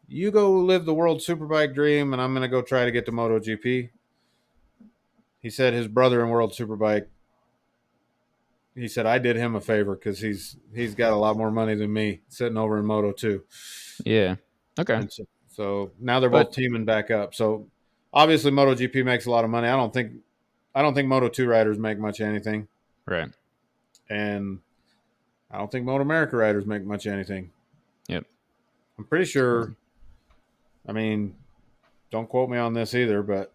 you go live the World Superbike dream, and I'm going to go try to get to MotoGP. He said his brother in World Superbike, he said I did him a favor because he's got a lot more money than me sitting over in Moto 2. Yeah. Okay. And so now they're both teaming back up. So obviously MotoGP makes a lot of money. I don't think Moto 2 riders make much anything. Right. And I don't think Moto America riders make much anything. Yep. I'm pretty sure, I mean, don't quote me on this either, but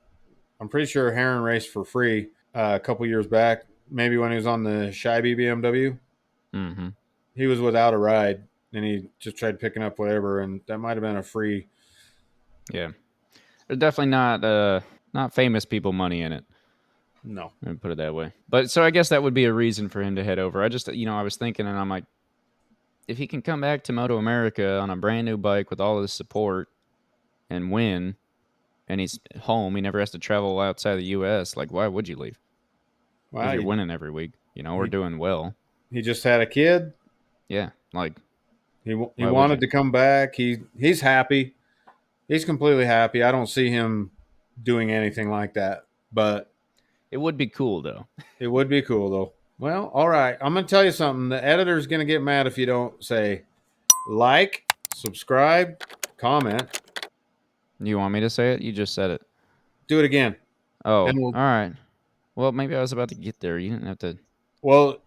I'm pretty sure Heron raced for free a couple years back, maybe when he was on the Scheibe BMW. Mm-hmm. He was without a ride, and he just tried picking up whatever, and that might have been a free. Yeah. There's definitely not famous people money in it. No. Let me put it that way. But so I guess that would be a reason for him to head over. I just, I was thinking, and I'm like, if he can come back to Moto America on a brand new bike with all his support and win, and he's home, he never has to travel outside the U.S., like, why would you leave? If you're winning every week, we're doing well. He just had a kid. Yeah, like he wanted to come back. He's happy. He's completely happy. I don't see him doing anything like that, but it would be cool, though. It would be cool, though. Well, all right. I'm going to tell you something. The editor's going to get mad if you don't say like, subscribe, comment. You want me to say it? You just said it. Do it again. Oh, all right. Well, maybe I was about to get there. You didn't have to. Well,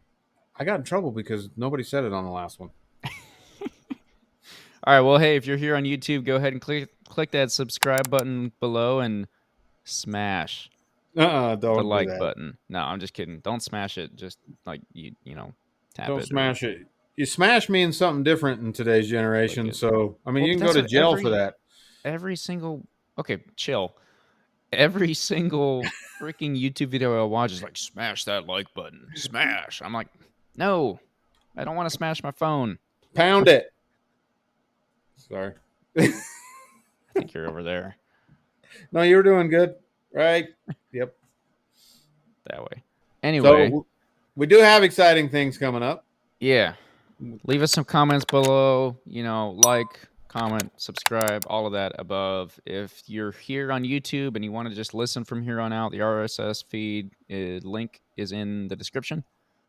I got in trouble because nobody said it on the last one. All right. Well, hey, if you're here on YouTube, go ahead and click that subscribe button below and smash Don't the like do that. button. No, I'm just kidding. Don't smash it. Just like tap Don't it. Smash it. You smash means something different in today's generation. So, I mean, you can go to jail for that. Okay, chill. Every single freaking YouTube video I watch is like, smash that like button. Smash. I'm like, no, I don't want to smash my phone. Pound it. Sorry. I think you're over there. No, you're doing good. Right? Yep. That way. Anyway. So, we do have exciting things coming up. Yeah. Leave us some comments below. Like, comment, subscribe, all of that above. If you're here on YouTube and you want to just listen from here on out, the RSS feed link is in the description.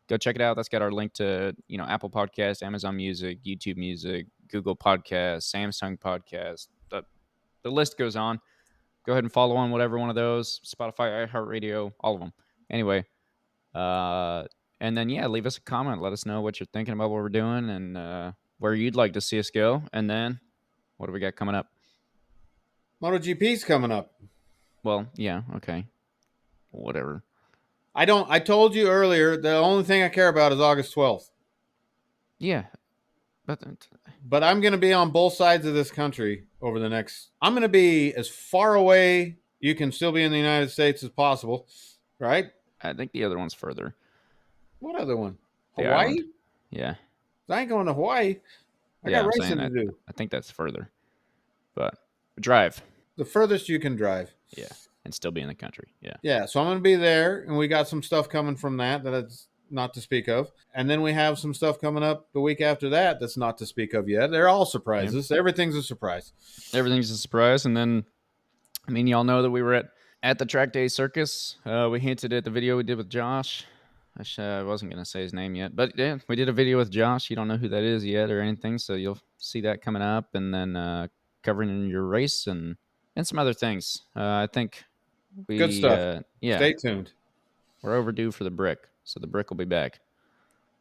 Go check it out. That's got our link to, Apple Podcast, Amazon Music, YouTube Music, Google Podcast, Samsung Podcast. The list goes on. Go ahead and follow on whatever one of those. Spotify, iHeartRadio, all of them. Anyway, And then, yeah, leave us a comment. Let us know what you're thinking about what we're doing and where you'd like to see us go. And then, what do we got coming up? MotoGP's coming up. Well, yeah, okay. Whatever. I told you earlier, the only thing I care about is August 12th. Yeah. But I'm going to be on both sides of this country over the next... I'm going to be as far away you can still be in the United States as possible, right? I think the other one's further. What other one? The Hawaii? island. Yeah. I ain't going to Hawaii. I got racing to do. I think that's further. But drive. The furthest you can drive. Yeah. And still be in the country. Yeah. Yeah. So I'm going to be there, and we got some stuff coming from that it's not to speak of. And then we have some stuff coming up the week after that that's not to speak of yet. They're all surprises. Yep. Everything's a surprise. Everything's a surprise. And then, I mean, y'all know that we were at the Track Day Circus. We hinted at the video we did with Josh. I wasn't going to say his name yet, but yeah, we did a video with Josh. You don't know who that is yet or anything, so you'll see that coming up, and then covering your race and some other things. I think good stuff. Yeah, stay tuned. We're overdue for the brick, so the brick will be back.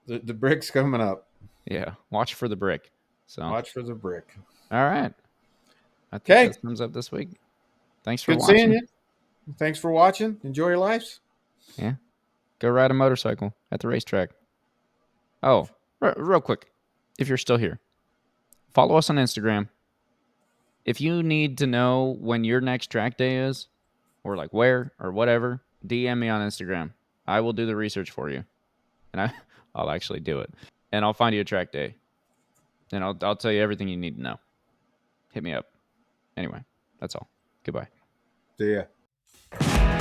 The brick's coming up. Yeah, watch for the brick. So watch for the brick. All right. I think that sums up this week. Thanks for watching. Good seeing you. Thanks for watching. Enjoy your lives. Yeah. Go ride a motorcycle at the racetrack. Oh, real quick, if you're still here, follow us on Instagram. If you need to know when your next track day is, or like where or whatever, DM me on Instagram. I will do the research for you, and I'll actually do it, and I'll find you a track day, and I'll tell you everything you need to know. Hit me up. Anyway, that's all. Goodbye. See ya.